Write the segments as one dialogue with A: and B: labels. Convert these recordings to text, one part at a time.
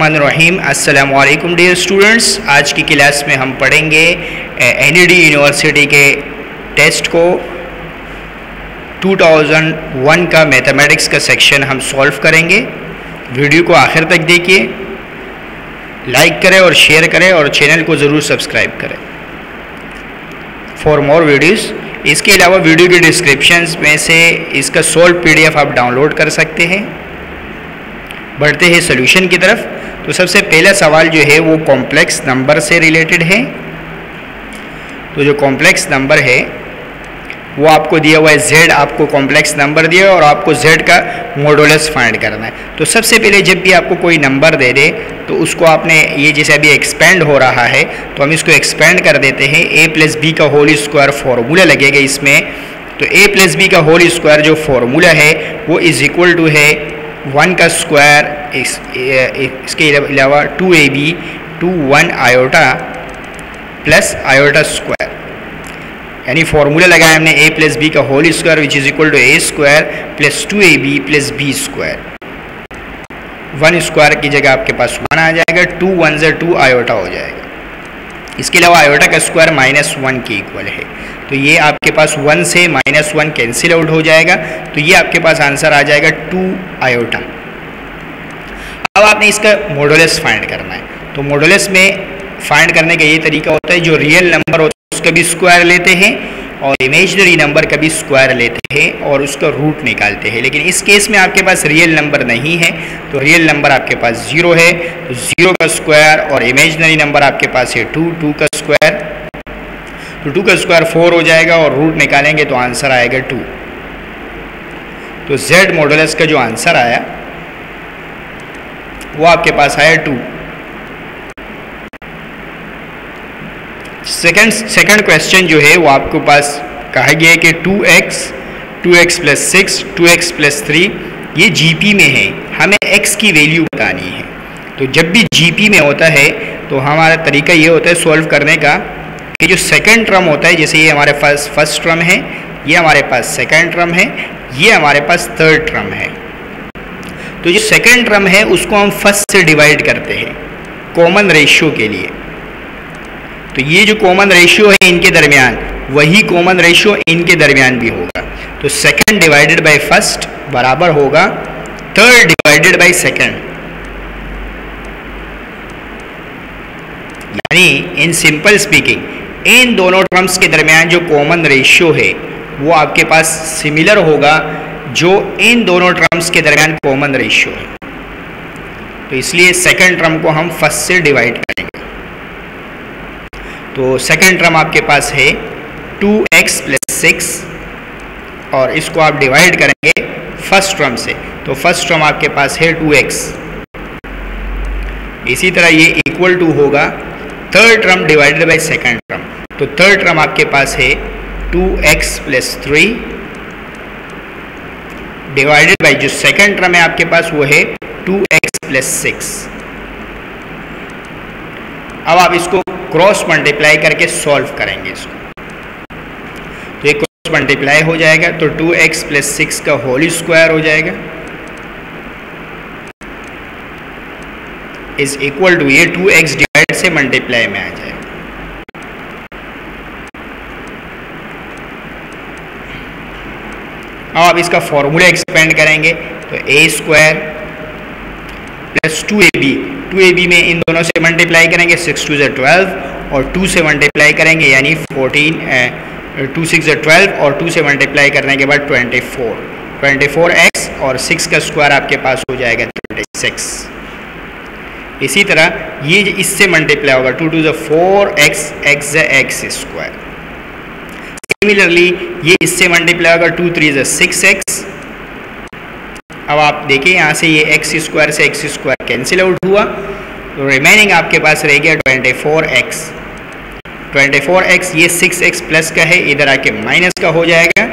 A: बिस्मिल्लाहिर्रहमानिर्रहीम। अस्सलामु अलैकुम डियर स्टूडेंट्स। आज की क्लास में हम पढ़ेंगे एनईडी यूनिवर्सिटी के टेस्ट को 2001 का मैथमेटिक्स का सेक्शन हम सॉल्व करेंगे। वीडियो को आखिर तक देखिए, लाइक करें और शेयर करें और चैनल को ज़रूर सब्सक्राइब करें फॉर मोर वीडियोज़। इसके अलावा वीडियो के डिस्क्रिप्शंस में से इसका सॉल्व PDF आप डाउनलोड कर सकते हैं। बढ़ते हैं सॉल्यूशन की तरफ। तो सबसे पहला सवाल जो है वो कॉम्प्लेक्स नंबर से रिलेटेड है। तो जो कॉम्प्लेक्स नंबर है वो आपको दिया हुआ है Z, आपको कॉम्प्लेक्स नंबर दिया और आपको Z का मॉडुलस फाइंड करना है। तो सबसे पहले जब भी आपको कोई नंबर दे दे तो उसको आपने ये जैसे अभी एक्सपेंड हो रहा है तो हम इसको एक्सपेंड कर देते हैं। a + b का होल स्क्वायर फॉर्मूला लगेगा इसमें। तो a + b का होल स्क्वायर जो फॉर्मूला है वो इज इक्वल टू है 1 का स्क्वायर, इसके अलावा 2ab two 1 iota plus iota square, यानी फॉर्मूला लगाया हमने a + b का whole square which is equal to a square plus 2ab plus b square. 1 square की जगह आपके पास 1 आ जाएगा, 2 1 ज़ा 2 आयोटा हो जाएगा। इसके अलावा आयोटा का स्क्वायर -1 के इक्वल है। तो ये आपके पास 1 से -1 कैंसिल आउट हो जाएगा। तो ये आपके पास आंसर आ जाएगा 2 आयोटा। अब आपने इसका मॉडुलस फाइंड करना है। तो मॉडुलस में फाइंड करने का ये तरीका होता है, जो रियल नंबर होता है उसका भी स्क्वायर लेते हैं और इमेजिनरी नंबर का भी स्क्वायर लेते हैं और उसका रूट निकालते हैं। लेकिन इस केस में आपके पास रियल नंबर नहीं है, तो रियल नंबर आपके पास 0 है। तो 0 का स्क्वायर और इमेजिनरी नंबर आपके पास है 2 का स्क्वायर। तो 2 का स्क्वायर 4 हो जाएगा और रूट निकालेंगे तो आंसर आएगा 2। तो Z मॉडुलस का जो आंसर आया वो आपके पास आया 2। सेकंड क्वेश्चन जो है वो आपके पास कहा गया है कि 2x + 6 2x + 3 ये GP में है, हमें x की वैल्यू बतानी है। तो जब भी GP में होता है तो हमारा तरीका ये होता है सॉल्व करने का कि जो सेकंड टर्म होता है, जैसे ये हमारे पास फर्स्ट टर्म है, ये हमारे पास सेकंड टर्म है, ये हमारे पास थर्ड टर्म है। तो जो सेकंड टर्म है उसको हम फर्स्ट से डिवाइड करते हैं कॉमन रेशियो के लिए। तो ये जो कॉमन रेशियो है इनके दरमियान, वही कॉमन रेशियो इनके दरमियान भी होगा। तो सेकंड डिवाइडेड बाय फर्स्ट बराबर होगा थर्ड डिवाइडेड बाय सेकंड। यानी इन सिंपल स्पीकिंग इन दोनों टर्म्स के दरमियान जो कॉमन रेशियो है वो आपके पास सिमिलर होगा जो इन दोनों टर्म्स के दरमियान कॉमन रेशियो है। तो इसलिए सेकंड टर्म को हम फर्स्ट से डिवाइड करेंगे। तो सेकंड टर्म आपके पास है 2x + 6 और इसको आप डिवाइड करेंगे फर्स्ट टर्म से। तो फर्स्ट टर्म आपके पास है 2x। इसी तरह ये इक्वल टू होगा third term divided by second term. तो थर्ड टर्म आपके पास है 2x + 3 डिवाइडेड बाय जो सेकंड टर्म है आपके पास वो है 2x + 6। अब आप इसको क्रॉस मल्टीप्लाई करके सॉल्व करेंगे इसको। तो ये क्रॉस मल्टीप्लाई हो जाएगा तो 2x + 6 का होल स्क्वायर हो जाएगा इज इक्वल टू ये 2x डिवाइड से मल्टीप्लाई में आ जाएगा। अब आप इसका फॉर्मूला एक्सपेंड करेंगे तो a² प्लस 2ab में इन दोनों से मल्टीप्लाई करेंगे 6 2 ज़ा 12 और 2 से मल्टीप्लाई करेंगे यानी 14 2 6 ज़ा 12 और 2 से मल्टीप्लाई करने के बाद 24x और 6 का स्क्वायर आपके पास हो जाएगा 36। इसी तरह ये इससे मल्टीप्लाई होगा 2 2 ज़ा 4x x ज़ा x स्क्वायर। सिमिलरली ये इससे मल्टीप्लाई होगा 2 3 ज़ा 6x। अब आप देखिए यहाँ से ये x स्क्वायर से x स्क्वायर कैंसिल आउट हुआ तो रिमेनिंग आपके पास रह गया 24x। 24x ये 6x प्लस का है, इधर आके माइनस का हो जाएगा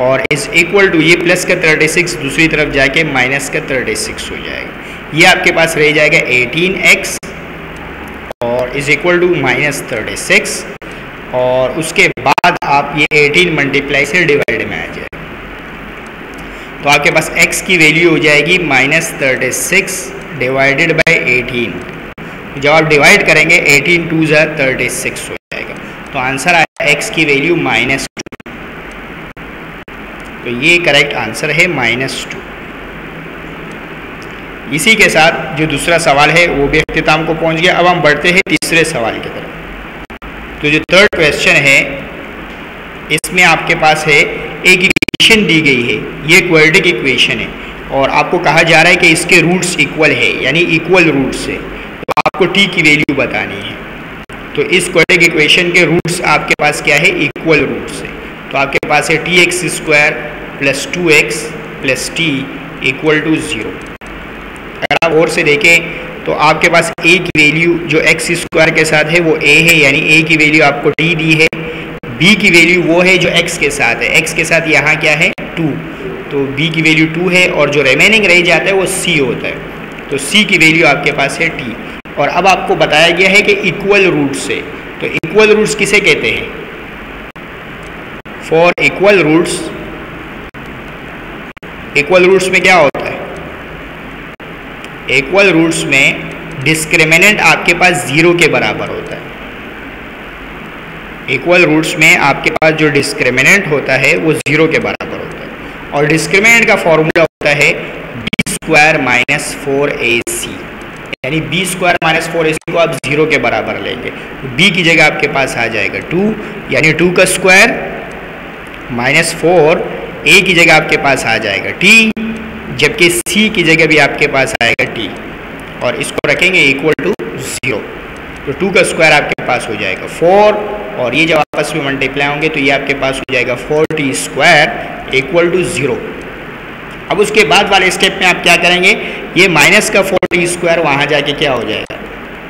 A: और इज इक्वल टू ये प्लस का 36 दूसरी तरफ जाके माइनस का 36 हो जाएगा। ये आपके पास रह जाएगा 18x और इज इक्वल टू -36 और उसके बाद आप ये 18 मल्टीप्लाई से डिवाइड में आ जाएगा। तो आपके पास x की वैल्यू हो जाएगी -36 डिवाइडेड बाय 18। जब आप डिवाइड करेंगे 18 2 जा 36 हो जाएगा। तो आंसर आया x की वैल्यू -2। तो ये करेक्ट आंसर है -2। इसी के साथ जो दूसरा सवाल है वो भी अख्तिताम को पहुंच गया। अब हम बढ़ते हैं तीसरे सवाल की तरफ। तो जो थर्ड क्वेश्चन है इसमें आपके पास है एक इक्वेशन दी गई है, ये क्वाड्रेटिक इक्वेशन है और आपको कहा जा रहा है कि इसके रूट्स इक्वल है, यानी इक्वल रूट्स है। तो आपको t की वैल्यू बतानी है। तो इस क्वाड्रेटिक इक्वेशन के रूट्स आपके पास क्या है, इक्वल रूट्स है। तो आपके पास है tx² + 2x + t = 0। अगर आप और से देखें तो आपके पास a की वैल्यू जो x² के साथ है वो a है, यानी a की वैल्यू आपको t दी है। b की वैल्यू वो है जो x के साथ है, x के साथ यहाँ क्या है 2, तो b की वैल्यू 2 है और जो रिमेनिंग रह जाता है वो c होता है। तो c की वैल्यू आपके पास है t। और अब आपको बताया गया है कि इक्वल रूट्स है। तो इक्वल रूट्स किसे कहते हैं? फॉर इक्वल रूट्स में क्या होता है? इक्वल रूट्स में डिस्क्रिमिनेंट आपके पास 0 के बराबर होता है। इक्वल रूट्स में आपके पास जो डिस्क्रिमिनेंट होता है वो 0 के बराबर होता है और डिस्क्रिमिनेंट का फॉर्मूला होता है b² - 4ac, यानी b² - 4ac को आप 0 के बराबर लेंगे। तो b की जगह आपके पास आ जाएगा 2, यानी 2 का स्क्वायर -4, a की जगह आपके पास आ जाएगा t, जबकि c की जगह भी आपके पास आएगा t और इसको रखेंगे इक्वल टू 0। तो 2 का स्क्वायर आपके पास हो जाएगा 4 और ये जब आपस में मल्टीप्लाई होंगे तो ये आपके पास हो जाएगा 4t² = 0। अब उसके बाद वाले स्टेप में आप क्या करेंगे, ये माइनस का 4t² वहाँ जाके क्या हो जाएगा,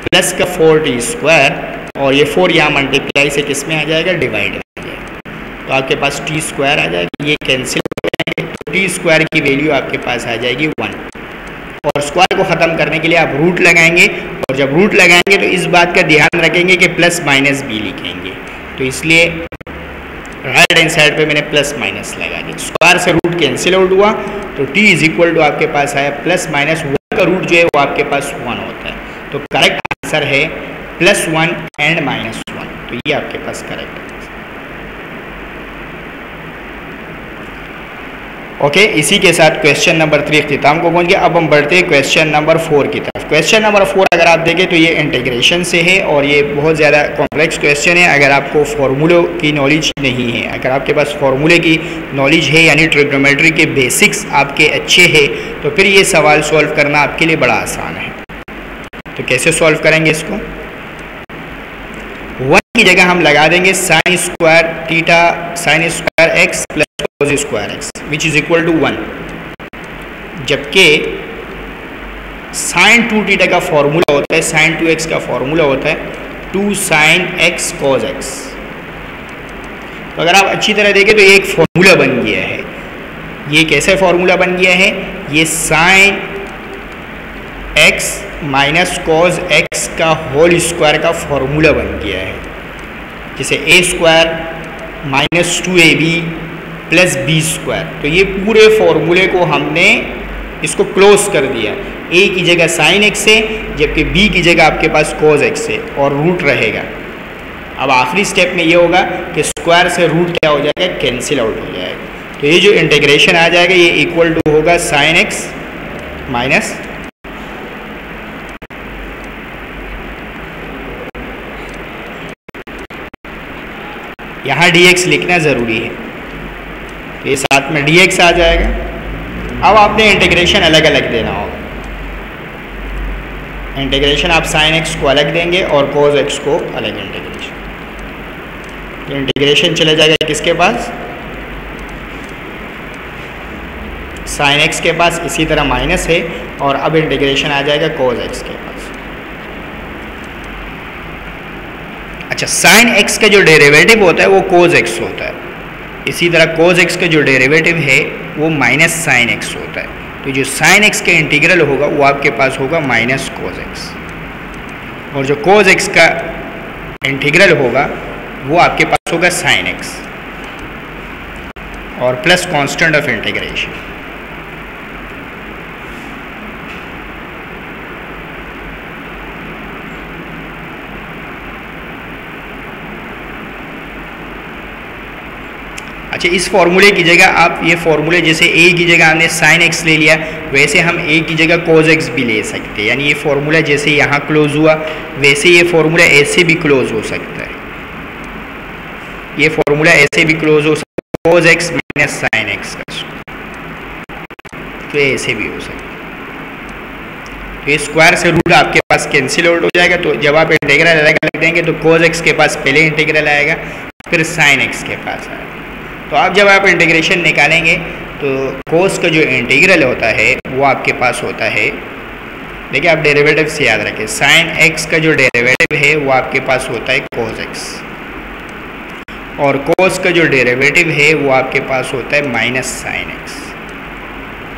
A: प्लस का 4t² और ये 4 यहाँ मल्टीप्लाई से किस में आ जाएगा, डिवाइड में आ जाएगा। तो आपके पास t² आ जाएगा, ये कैंसिल हो जाएंगे। तो t² की वैल्यू आपके पास आ जाएगी 1 और स्क्वायर को ख़त्म करने के लिए आप रूट लगाएंगे और जब रूट लगाएंगे तो इस बात का ध्यान रखेंगे कि प्लस माइनस b लिखेंगे। तो इसलिए राइट हैंड साइड पे मैंने प्लस माइनस लगा दिया। स्क्वायर से रूट कैंसिल आउट हुआ तो t = आपके पास आया +-1 का रूट जो है वो आपके पास 1 होता है। तो करेक्ट आंसर है +1 एंड -1। तो ये आपके पास करेक्ट है। ओके, इसी के साथ क्वेश्चन नंबर 3 इख्तिताम को पहुंच गया। अब हम बढ़ते हैं क्वेश्चन नंबर 4 की तरफ। क्वेश्चन नंबर 4 अगर आप देखें तो ये इंटीग्रेशन से है और ये बहुत ज़्यादा कॉम्प्लेक्स क्वेश्चन है। अगर आपको फार्मूलों की नॉलेज नहीं है, अगर आपके पास फार्मूले की नॉलेज है यानी ट्रिग्नोमेट्री के बेसिक्स आपके अच्छे हैं तो फिर ये सवाल सॉल्व करना आपके लिए बड़ा आसान है। तो कैसे सॉल्व करेंगे इसको? 1 की जगह हम लगा देंगे sin² x + cos² x which is equal to 1, जबकि sin 2θ का फॉर्मूला होता है, sin 2x का फॉर्मूला होता है 2 sin x cos x। तो अगर आप अच्छी तरह देखें तो ये एक फॉर्मूला बन गया है। ये कैसे फॉर्मूला बन गया है? ये sin x - cos x का होल स्क्वायर का फॉर्मूला बन गया है। जैसे a² - 2ab + b²। तो ये पूरे फॉर्मूले को हमने इसको क्लोज कर दिया। a की जगह sin x है जबकि b की जगह आपके पास cos x है और रूट रहेगा। अब आखिरी स्टेप में ये होगा कि स्क्वायर से रूट क्या हो जाएगा, कैंसिल आउट हो जाएगा। तो ये जो इंटीग्रेशन आ जाएगा ये इक्वल टू होगा sin x माइनस यहाँ dx लिखना ज़रूरी है, तो ये साथ में dx आ जाएगा। अब आपने इंटीग्रेशन अलग अलग देना होगा। इंटीग्रेशन आप sin x को अलग देंगे और cos x को अलग इंटीग्रेशन। तो इंटीग्रेशन चले जाएगा किसके पास, sin x के पास, इसी तरह माइनस है और अब इंटीग्रेशन आ जाएगा cos x के पास। अच्छा, sin x का जो डेरिवेटिव होता है वो cos x होता है, इसी तरह cos x का जो डेरिवेटिव है वो माइनस sin x होता है। तो जो sin x का इंटीग्रल होगा वो आपके पास होगा माइनस cos x और जो cos x का इंटीग्रल होगा वो आपके पास होगा sin x और प्लस कांस्टेंट ऑफ इंटीग्रेशन। अच्छा, इस फॉर्मूले की जगह आप ये फॉर्मूले जैसे ए की जगह हमने साइन एक्स ले लिया, वैसे हम ए की जगह कोज एक्स भी ले सकते हैं। यानी ये फॉर्मूला जैसे यहाँ क्लोज हुआ वैसे ये फॉर्मूला ऐसे भी क्लोज हो सकता है। ये फॉर्मूला ऐसे भी क्लोज हो सकता है, cos x minus sine x का, तो ऐसे भी हो सकता है। तो ये स्क्वायर से रूट आपके पास कैंसिल आउट हो जाएगा। तो जब आप इंटीग्रल अलग अलग देंगे तो कोज एक्स के पास पहले इंटीग्रल आएगा, फिर साइन एक्स के पास आएगा। तो आप जब आप इंटीग्रेशन निकालेंगे तो कोस का जो इंटीग्रल होता है वो आपके पास होता है, देखिए आप डेरिवेटिव से याद रखें, साइन एक्स का जो डेरिवेटिव है वो आपके पास होता है कोस एक्स, और कोस का जो डेरिवेटिव है वो आपके पास होता है माइनस साइन एक्स,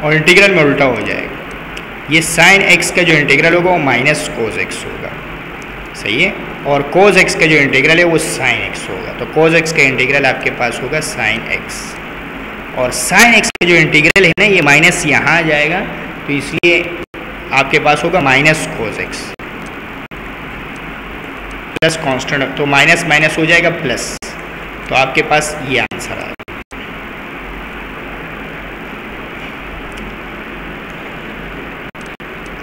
A: और इंटीग्रल में उल्टा हो जाएगा। ये साइन एक्स का जो इंटीग्रल होगा वो माइनस कोस एक्स होगा, सही है, और कोस एक्स का जो इंटीग्रल है वो साइन एक्स होगा। तो कोस एक्स का इंटीग्रल आपके पास होगा साइन एक्स, और साइन एक्स का जो इंटीग्रल है ना ये माइनस यहाँ आ जाएगा, तो इसलिए आपके पास होगा minus cos x plus constant, तो माइनस माइनस हो जाएगा प्लस, तो आपके पास ये आंसर आएगा।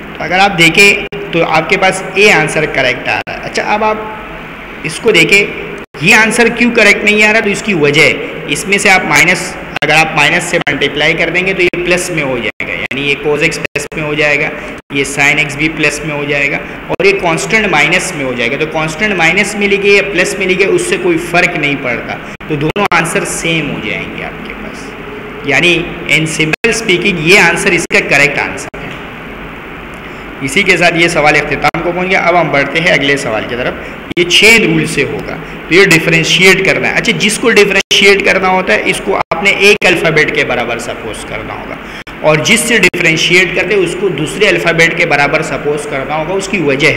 A: तो अगर आप देखें तो आपके पास ए आंसर करेक्ट आ रहा है। अच्छा, अब आप इसको देखें ये आंसर क्यों करेक्ट नहीं आ रहा, तो इसकी वजह इसमें से आप माइनस, अगर आप माइनस से मल्टीप्लाई कर देंगे तो ये प्लस में हो जाएगा, यानी ये कोस एक्स प्लस में हो जाएगा, ये साइन एक्स भी प्लस में हो जाएगा, और ये कांस्टेंट माइनस में हो जाएगा। तो कांस्टेंट माइनस में लिखे या प्लस में लिखे उससे कोई फर्क नहीं पड़ता, तो दोनों आंसर सेम हो जाएंगे आपके पास। यानी इन सिंपल स्पीकिंग ये आंसर इसका करेक्ट आंसर है। इसी के साथ ये सवाल इख्तिताम को पहुंच गया। अब हम बढ़ते हैं अगले सवाल की तरफ। ये चेन रूल से होगा, तो ये डिफरेंशिएट करना है। अच्छा, जिसको डिफरेंशिएट करना होता है इसको आपने एक अल्फ़ाबेट के बराबर सपोज करना होगा, और जिससे डिफरेंशिएट करते हैं उसको दूसरे अल्फ़ाबेट के बराबर सपोज करना होगा। उसकी वजह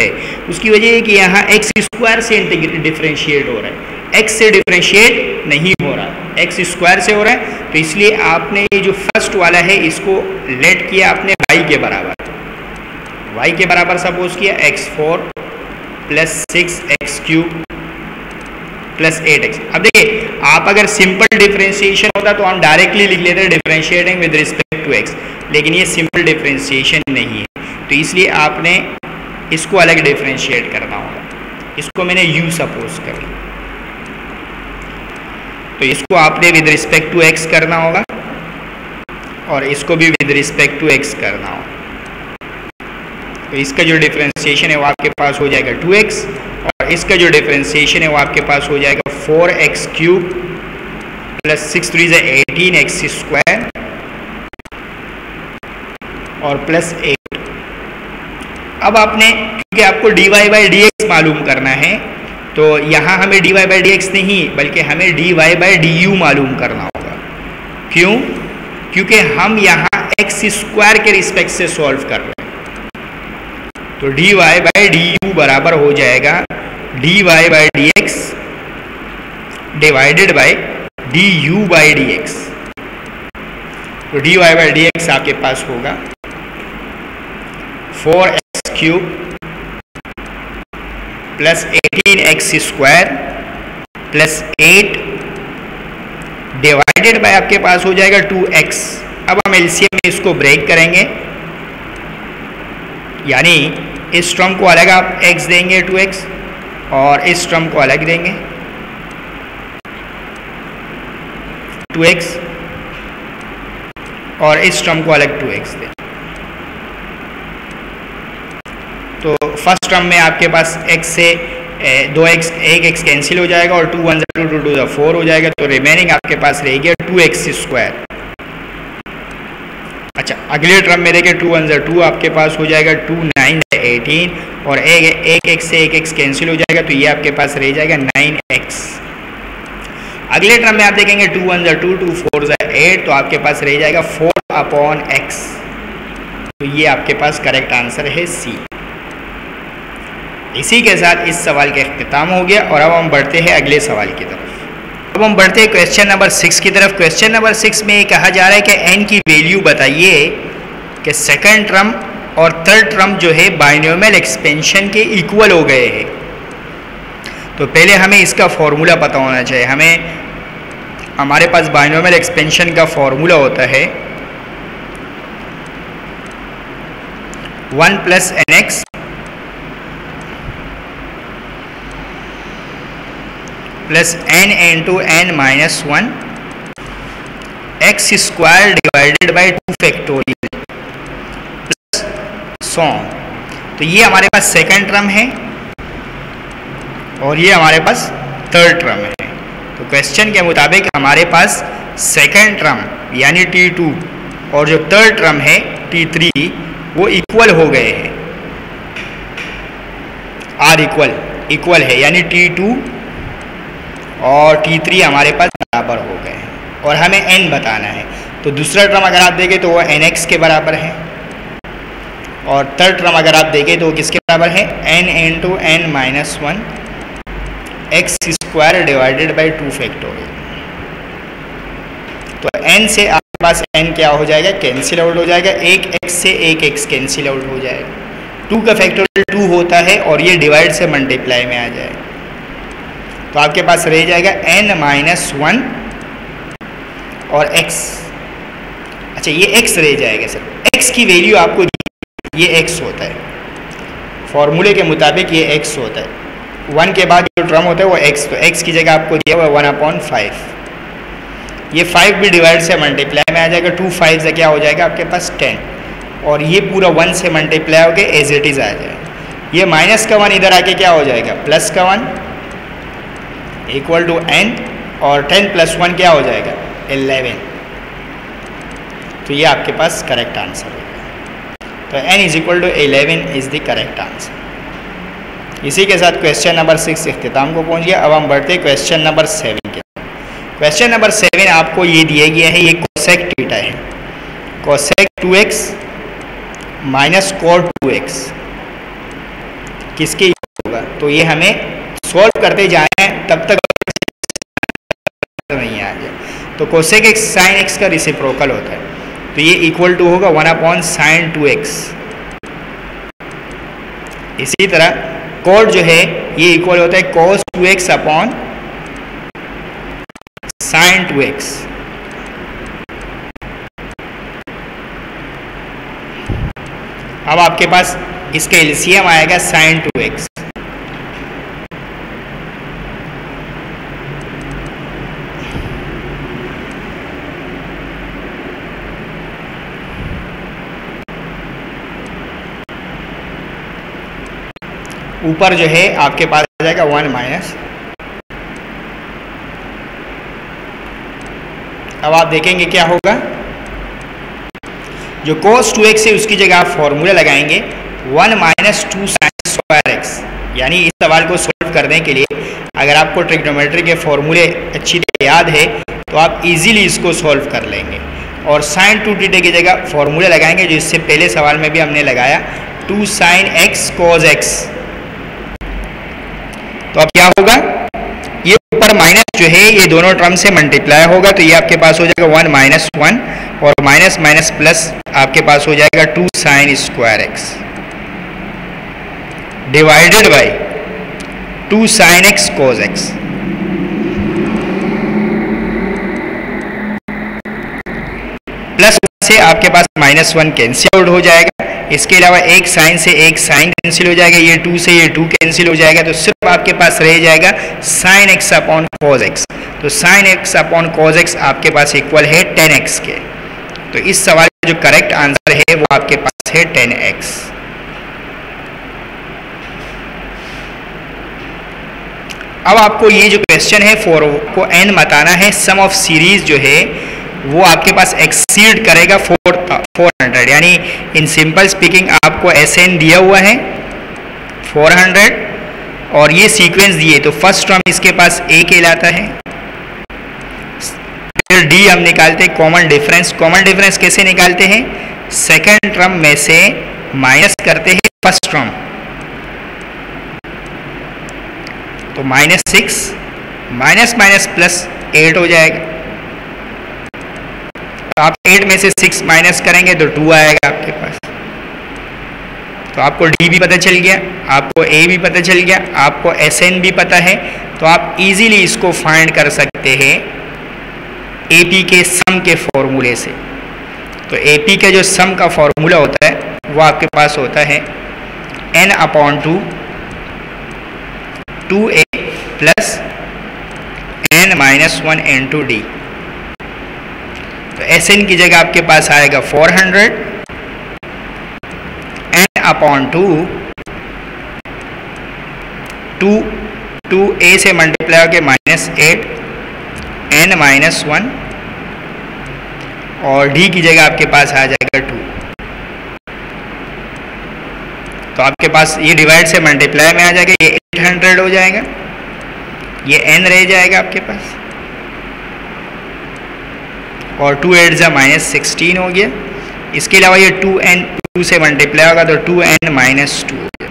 A: है कि यहाँ एक्स स्क्वायर से डिफरेंशिएट हो रहा है, एक्स से डिफरेंशिएट नहीं हो रहा, एक्स स्क्वायर से हो रहा है। तो इसलिए आपने ये जो फर्स्ट वाला है इसको लेट किया आपने वाई के बराबर, y के बराबर सपोज किया x4 plus 6x³ plus 8x। अब देखिए, आप अगर सिंपल डिफरेंशिएशन होता तो हम डायरेक्टली लिख लेते differentiating with respect to x, लेकिन ये सिंपल डिफरेंशिएशन नहीं है, तो इसलिए आपने इसको अलग डिफरेंशिएट करना होगा। इसको मैंने u सपोज कर लिया, तो इसको आपने विद रिस्पेक्ट टू x करना होगा, और इसको भी विद रिस्पेक्ट टू x करना होगा। तो इसका जो डिफरेंशिएशन है वो आपके पास हो जाएगा 2x, और इसका जो डिफरेंशिएशन है वो आपके पास हो जाएगा 4x³ प्लस 6 3 18x² और प्लस 8। अब आपने, क्योंकि आपको dy/dx मालूम करना है, तो यहाँ हमें dy/dx नहीं बल्कि हमें dy/du मालूम करना होगा। क्यों? क्योंकि हम यहाँ x² के रिस्पेक्ट से सॉल्व कर रहे हैं। तो dy/du बराबर हो जाएगा dy/dx डिवाइडेड बाय du/dx। तो dy/dx आपके पास होगा 4x³ plus 18x² plus 8 divided by आपके पास हो जाएगा 2x। अब हम एलसीएम में इसको ब्रेक करेंगे, यानी इस टर्म को अलग आप x देंगे 2x, और इस टर्म को अलग देंगे 2x, और इस टर्म को अलग 2x दें। तो फर्स्ट टर्म में आपके पास x से 2x 1x कैंसिल हो जाएगा, और 2 1 2 2 2 4 हो जाएगा, तो रिमेनिंग आपके पास रह गया 2x²। अच्छा, अगले टर्म में देखिए 2 1 2 आपके पास हो जाएगा 2 9 18, और एक x से 1x कैंसिल हो जाएगा, तो ये आपके पास रह जाएगा 9x। अगले टर्म में आप देखेंगे 2 1 2 2 4 8, तो आपके पास रह जाएगा 4/x। तो ये आपके पास करेक्ट आंसर है C। इसी के साथ इस सवाल का इख्तिताम हो गया, और अब हम बढ़ते हैं अगले सवाल की तरफ। अब हम बढ़ते हैं क्वेश्चन नंबर 6 की तरफ। क्वेश्चन नंबर 6 में कहा जा रहा है कि n की वैल्यू बताइए कि सेकंड टर्म और थर्ड टर्म जो है बाइनोमियल एक्सपेंशन के इक्वल हो गए हैं। तो पहले हमें इसका फॉर्मूला पता होना चाहिए। हमें हमारे पास बाइनोमियल एक्सपेंशन का फॉर्मूला होता है 1 plus nx plus n into n minus 1 x square divided by 2 factorial plus so. तो ये हमारे पास सेकंड टर्म है और ये हमारे पास थर्ड टर्म है। तो क्वेश्चन के मुताबिक हमारे पास सेकंड टर्म यानी t2 और जो थर्ड टर्म है t3 वो इक्वल हो गए हैं, आर इक्वल है, यानी t2 और t3 हमारे पास बराबर हो गए हैं और हमें n बताना है। तो दूसरा टर्म अगर आप देखें तो वो nx के बराबर है और थर्ड टर्म अगर आप देखें तो वो किसके बराबर है, n into n minus 1 x square divided by 2 factorial. तो n से आपके पास n क्या हो जाएगा, कैंसिल आउट हो जाएगा, एक x से एक x कैंसिल आउट हो जाएगा। 2 का फैक्टोरियल 2 होता है और ये डिवाइड से मल्टीप्लाई में आ जाएगा। तो आपके पास रह जाएगा n माइनस 1 और x। अच्छा ये x रह जाएगा सर, x की वैल्यू आपको ये x होता है, फॉर्मूले के मुताबिक ये x होता है। 1 के बाद जो टर्म होता है वो x, तो x की जगह आपको दिया हुआ 1/5। ये 5 भी डिवाइड से मल्टीप्लाई में आ जाएगा, 2 5 से क्या हो जाएगा आपके पास 10 और ये पूरा 1 से मल्टीप्लाई होकर एज इट इज़ आ जाएगा। ये माइनस का 1 इधर आके क्या हो जाएगा, प्लस का 1 इक्वल टू n और 10 प्लस 1 क्या हो जाएगा 11। तो ये आपके पास करेक्ट आंसर होगा। तो n is equal to 11 is the correct answer. इसी के साथ क्वेश्चन नंबर 6 इख्तिताम को पहुंच गया। अब हम बढ़ते हैं क्वेश्चन नंबर 7 के। क्वेश्चन नंबर 7 आपको ये दिया गया है, ये कोसेक थीटा है, cosec 2x minus cot 2x किसके होगा। तो ये हमें सॉल्व करते जाएं तब तक नहीं आ जाए। तो कोसेक x साइन x का रेसिप्रोकल होता है, तो ये इक्वल टू होगा 1/sin 2x। इसी तरह कोट जो है ये इक्वल होता है cos 2x upon sin 2x। अब आपके पास इसका एलसीएम आएगा sin 2x। ऊपर जो है आपके पास आ जाएगा 1 माइनस। अब आप देखेंगे क्या होगा, जो cos 2x है उसकी जगह आप फॉर्मूला लगाएंगे 1 माइनस 2 sin स्क्वायर x। यानी इस सवाल को सॉल्व करने के लिए अगर आपको ट्रिग्नोमेट्री के फॉर्मूले अच्छी तरह याद है तो आप इजीली इसको सॉल्व कर लेंगे। और sin 2 थीटा की जगह फॉर्मूला लगाएंगे जो इससे पहले सवाल में भी हमने लगाया 2 sin x cos x। तो अब क्या होगा, ये ऊपर माइनस जो है ये दोनों टर्म से मल्टीप्लाई होगा, तो ये आपके पास हो जाएगा 1 माइनस 1 और माइनस माइनस प्लस आपके पास हो जाएगा 2 sin square x divided by 2 sin x cos x। Plus से आपके पास -1 कैंसिल आउट हो जाएगा। इसके अलावा एक साइन से एक साइन कैंसिल हो जाएगा, ये 2 से ये 2 कैंसिल हो जाएगा। तो सिर्फ आपके पास रह जाएगा sin x upon cos x। तो sin x upon cos x आपके पास इक्वल है 10x के। तो इस सवाल का जो करेक्ट आंसर है वो आपके पास है 10x। अब आपको ये जो क्वेश्चन है को n बताना है। सम ऑफ सीरीज जो है वो आपके पास एक्सीड करेगा 400, यानी इन सिंपल स्पीकिंग आपको SN दिया हुआ है 400 और ये सीक्वेंस दिए, तो फर्स्ट टर्म इसके पास A कहलाता है। फिर D हम निकालते हैं कॉमन डिफरेंस। कॉमन डिफरेंस कैसे निकालते हैं, सेकेंड टर्म में से माइनस करते हैं फर्स्ट टर्म, तो -6 माइनस माइनस प्लस 8 हो जाएगा। तो आप 8 में से 6 माइनस करेंगे तो 2 आएगा आपके पास। तो आपको D भी पता चल गया, आपको A भी पता चल गया, आपको SN भी पता है। तो आप इजीली इसको फाइंड कर सकते हैं AP के सम के फॉर्मूले से। तो AP का जो सम का फॉर्मूला होता है वो आपके पास होता है n/2 2a plus n-1 into d। तो Sn की जगह आपके पास आएगा 400 n/2 2a से मल्टीप्लाई होकर -8 n-1 और d की जगह आपके पास आ जाएगा 2। तो आपके पास ये डिवाइड से मल्टीप्लाई में आ जाएगा, ये 800 हो जाएगा, ये n रह जाएगा आपके पास और 2 8 जा -16 हो गया। इसके अलावा ये 2 से मल्टीप्लाई होगा तो 2n - 2 हो गया।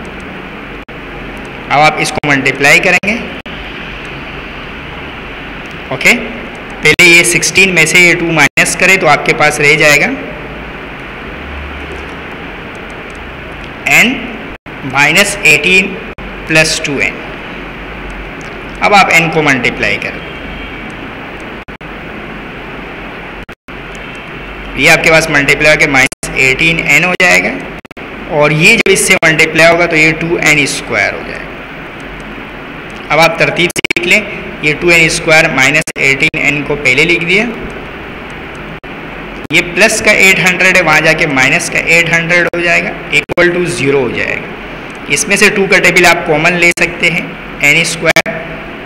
A: अब आप इसको मल्टीप्लाई करेंगे। ओके, पहले ये 16 में से ये 2 माइनस करें तो आपके पास रह जाएगा n -18 प्लस 2n। अब आप n को मल्टीप्लाई करें, ये आपके पास मल्टीप्लाई होकर -18n हो जाएगा और ये जब इससे मल्टीप्लाई होगा तो ये 2n स्क्वायर हो जाएगा। अब आप तरतीब से लिख लें, ये 2n स्क्वायर -18n को पहले लिख दिया, ये प्लस का 800 है, वहाँ जाके माइनस का 800 हो जाएगा, इक्वल टू 0 हो जाएगा। इसमें से 2 का टेबल आप कॉमन ले सकते हैं, n स्क्वायर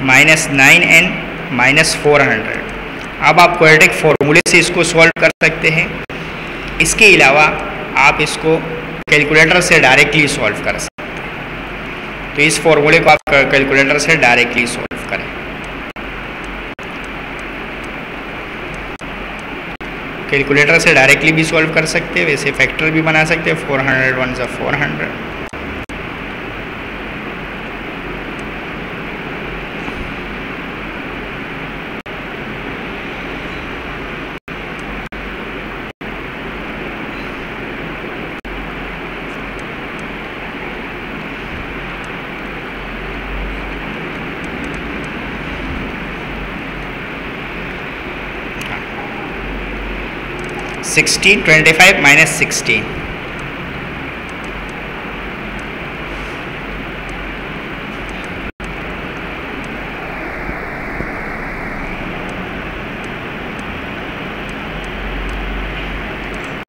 A: -9n -400। अब आप क्वाड्रेटिक फॉर्मूले से इसको सॉल्व कर सकते हैं। इसके अलावा आप इसको कैलकुलेटर से डायरेक्टली सॉल्व कर सकते हैं। तो इस फॉर्मूले को आप कैलकुलेटर से डायरेक्टली सॉल्व करें। कैलकुलेटर से डायरेक्टली भी सॉल्व कर सकते हैं, वैसे फैक्टर भी बना सकते हैं। 400 1 × 400 16 25 -16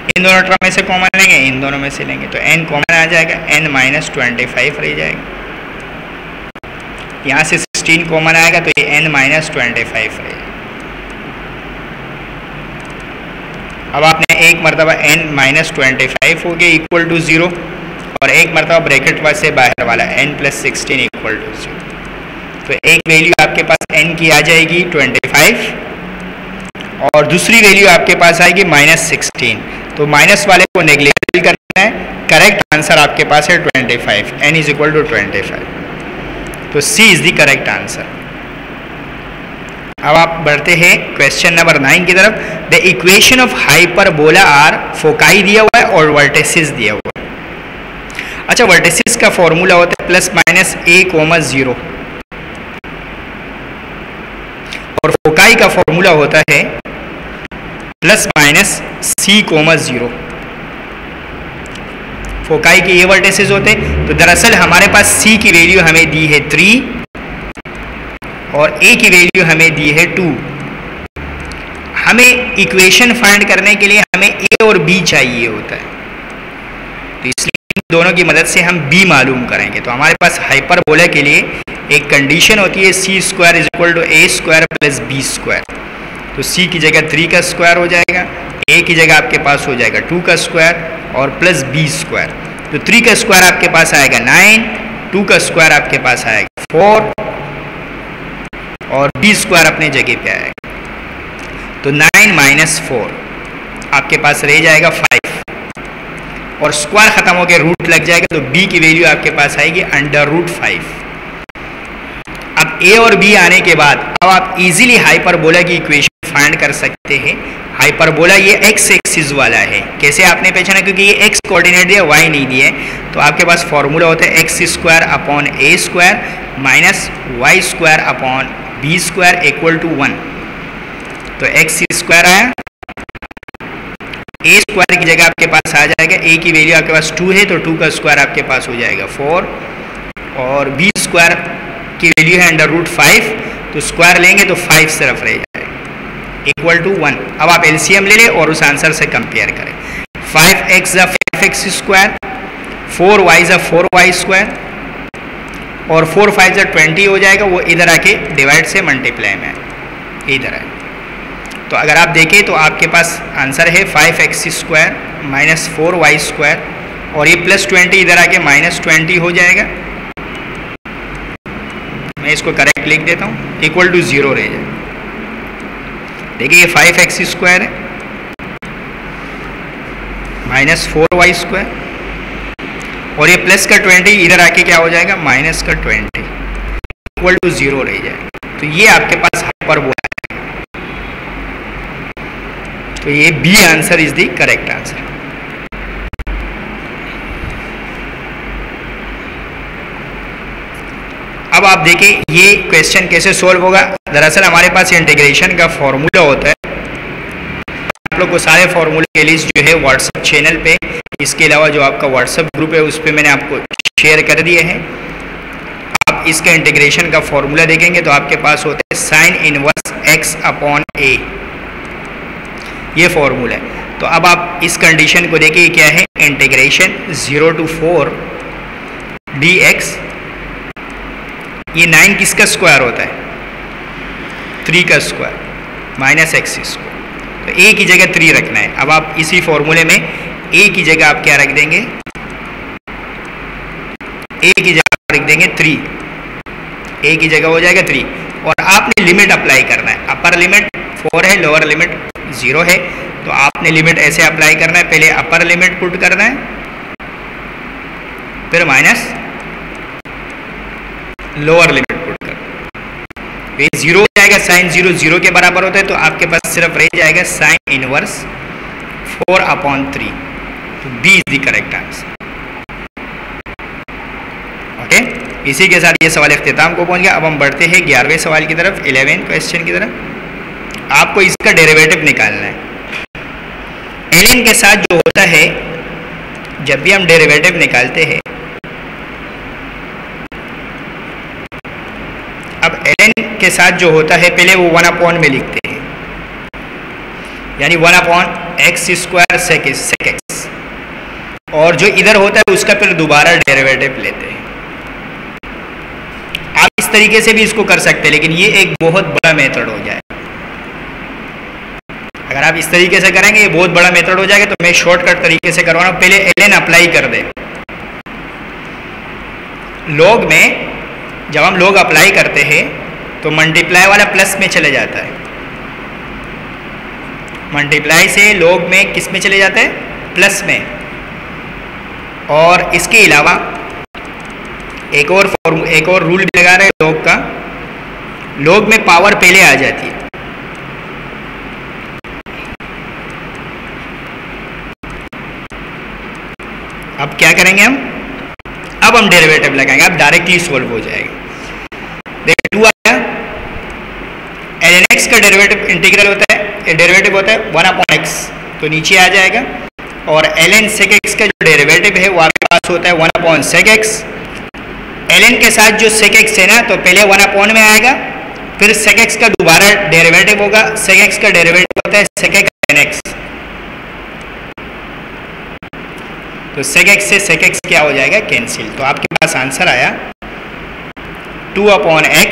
A: इन दोनों टर्म में से कॉमन लेंगे, इन दोनों में से लेंगे तो n कॉमन आ जाएगा, n -25 रह जाएगा। यहाँ से 16 कॉमन आएगा तो ये n -25 रहेगा। अब आपने एक मरतबा n -25 हो गया इक्वल टू 0 और एक मरतबा ब्रैकेट से बाहर वाला n + 16 इक्वल टू 0। तो एक वैल्यू आपके पास n की आ जाएगी 25 और दूसरी वैल्यू आपके पास आएगी -16। तो माइनस वाले को नेग्लेक्ट करना है। करेक्ट आंसर आपके पास है 25, n = 25। तो C is the correct answer. अब आप बढ़ते हैं क्वेश्चन नंबर 9 की तरफ। The equation of hyperbola are, foci दिया हुआ है और वर्टिसेस दिया हुआ है। अच्छा, वर्टिसेस का फॉर्मूला होता है +-a, 0 और फोकाई का फॉर्मूला होता है +-c, 0। फोकाई के ये वर्टिसेस होते हैं। तो दरअसल हमारे पास c की वैल्यू हमें दी है 3 और a की वैल्यू हमें दी है 2। हमें इक्वेशन फाइंड करने के लिए हमें a और b चाहिए होता है, तो इसलिए इन दोनों की मदद से हम b मालूम करेंगे। तो हमारे पास हाइपरबोला के लिए एक कंडीशन होती है c² = a² + b²। तो c की जगह 3 का स्क्वायर हो जाएगा, a की जगह आपके पास हो जाएगा 2 का स्क्वायर और प्लस b²। तो 3 का स्क्वायर आपके पास आएगा 9, 2 का स्क्वायर आपके पास आएगा 4 और b² अपने जगह पे आएगा। तो 9 - 4 आपके पास रह जाएगा 5 और स्क्वायर खत्म हो गया, रूट लग जाएगा। तो b की वैल्यू आपके पास आएगी √5। अब a और b आने के बाद अब आप इजीली हाइपरबोला की इक्वेशन फाइंड कर सकते हैं। हाइपरबोला ये x एक्सिस वाला है। कैसे आपने पहचाना? क्योंकि ये x कोऑर्डिनेट दिया, y नहीं दिए। तो आपके पास फॉर्मूला होता है x² / a² - y² / b² = 1। तो एक्स स्क्वायर आया, ए स्क्वायर की जगह आपके पास आ जाएगा, ए की वैल्यू आपके पास 2 है तो 2 का स्क्वायर आपके पास हो जाएगा 4, और बी स्क्वायर की वैल्यू है √5, तो स्क्वायर लेंगे तो 5 सिर्फ रह जाएगा इक्वल टू 1। अब आप एलसीएम ले लें और उस आंसर से कंपेयर करें। 5x = 5x square, 4y = 4y square, और 4 5 = 20 हो जाएगा, वो इधर आके डिवाइड से मल्टीप्लाई में इधर है। तो अगर आप देखें तो आपके पास आंसर है 5x स्क्वायर - 4y स्क्वायर, और ये +20 इधर आके -20 हो जाएगा। मैं इसको करेक्ट लिख देता हूँ, इक्वल टू 0 रह जाएगा। देखिए ये 5x स्क्वायर है -4y स्क्वायर, और ये प्लस का 20 इधर आके क्या हो जाएगा माइनस का 20 इक्वल टू 0 रह जाएगा। तो ये आपके पास हाइपरबोला है। तो ये B answer is the correct answer. अब आप देखें ये क्वेश्चन कैसे सोल्व होगा। दरअसल हमारे पास इंटीग्रेशन का फॉर्मूला होता है, आप लोग को सारे फॉर्मूले के लिस्ट जो है व्हाट्सएप चैनल पे, इसके अलावा जो आपका व्हाट्सएप ग्रुप है उस पर मैंने आपको शेयर कर दिए हैं। आप इसका इंटीग्रेशन का फॉर्मूला देखेंगे तो आपके पास होता है sin इनवर्स x/a, ये फॉर्मूला है। तो अब आप इस कंडीशन को देखिए क्या है, इंटीग्रेशन 0 to 4 dx, ये 9 किसका स्क्वायर होता है 3 का स्क्वायर -x स्क्वायर, तो a की जगह 3 रखना है। अब आप इसी फॉर्मूले में a की जगह आप क्या रख देंगे, a की जगह रख देंगे 3, a की जगह हो जाएगा 3, और आपने लिमिट अप्लाई करना है। अपर लिमिट 4 है, लोअर लिमिट 0 है, तो आपने लिमिट ऐसे अप्लाई करना है, पहले अपर लिमिट पुट करना है, फिर माइनस लोअर लिमिट पुट करना है। ये 0 हो जाएगा, साइन 0 0 के बराबर होता है, तो आपके पास सिर्फ रह जाएगा साइन इनवर्स 4/3। तो B is the correct answer. Okay, इसी के साथ ये सवाल इख्तिताम को पहुंच गया। अब हम बढ़ते हैं 11वें सवाल की तरफ, 11वें क्वेश्चन की तरफ। आपको इसका डेरिवेटिव निकालना है। ln के साथ जो होता है, जब भी हम डेरिवेटिव निकालते हैं, अब ln के साथ जो होता है पहले वो 1/, में लिखते हैं, यानी 1/x² sec x, और जो इधर होता है उसका फिर दोबारा डेरिवेटिव लेते हैं। आप इस तरीके से भी इसको कर सकते हैं, लेकिन ये एक बहुत बड़ा मेथड हो जाए। अगर आप इस तरीके से करेंगे ये बहुत बड़ा मेथड हो जाएगा, तो मैं शॉर्टकट तरीके से करवाना हूं। पहले ln अप्लाई कर दें। लॉग में जब हम लॉग अप्लाई करते हैं तो मल्टीप्लाई वाला प्लस में चले जाता है, मल्टीप्लाई से लॉग में किस में चले जाता है, प्लस में। और इसके अलावा एक और रूल भी लगा रहे हैं लॉग का, लॉग में पावर पहले आ जाती है। अब क्या करेंगे हम, अब हम डेरिवेटिव लगाएंगे, अब डायरेक्टली सोल्व हो जाएगा। देखिए 2 आया, ln x का डेरिवेटिव इंटीग्रल होता है, डेरिवेटिव होता है 1/x, तो नीचे आ जाएगा। और ln sec x का जो डेरिवेटिव है वो आपके पास होता है 1/sec x। ln के साथ जो sec x है ना, तो पहले 1/, में आएगा, फिर sec x का दोबारा डेरिवेटिव होगा। sec x का डेरिवेटिव होता है sec x ln x, तो sec x से sec x क्या हो जाएगा, कैंसिल। तो आपके पास आंसर आया 2/x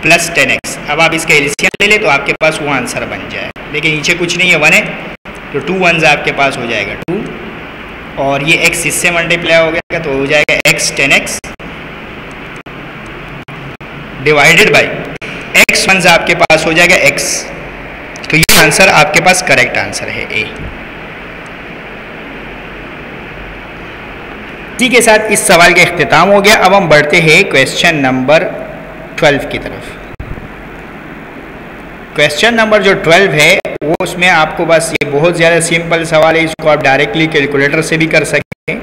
A: + 10x। अब आप इसका एलसीएम ले ले तो आपके पास वो आंसर बन जाए। देखिए नीचे कुछ नहीं है, 1 है, तो 2 1s आपके पास हो जाएगा 2, और ये x इससे मल्टीप्लाई हो गया तो हो जाएगा x 10x divided by x 1s आपके पास हो जाएगा x। तो ये आंसर आपके पास करेक्ट आंसर है ए। इसी के साथ इस सवाल का इख्तिताम हो गया। अब हम बढ़ते हैं क्वेश्चन नंबर 12 की तरफ। क्वेश्चन नंबर जो 12 है वो, उसमें आपको बस ये बहुत ज़्यादा सिंपल सवाल है, इसको आप डायरेक्टली कैलकुलेटर से भी कर सकते हैं,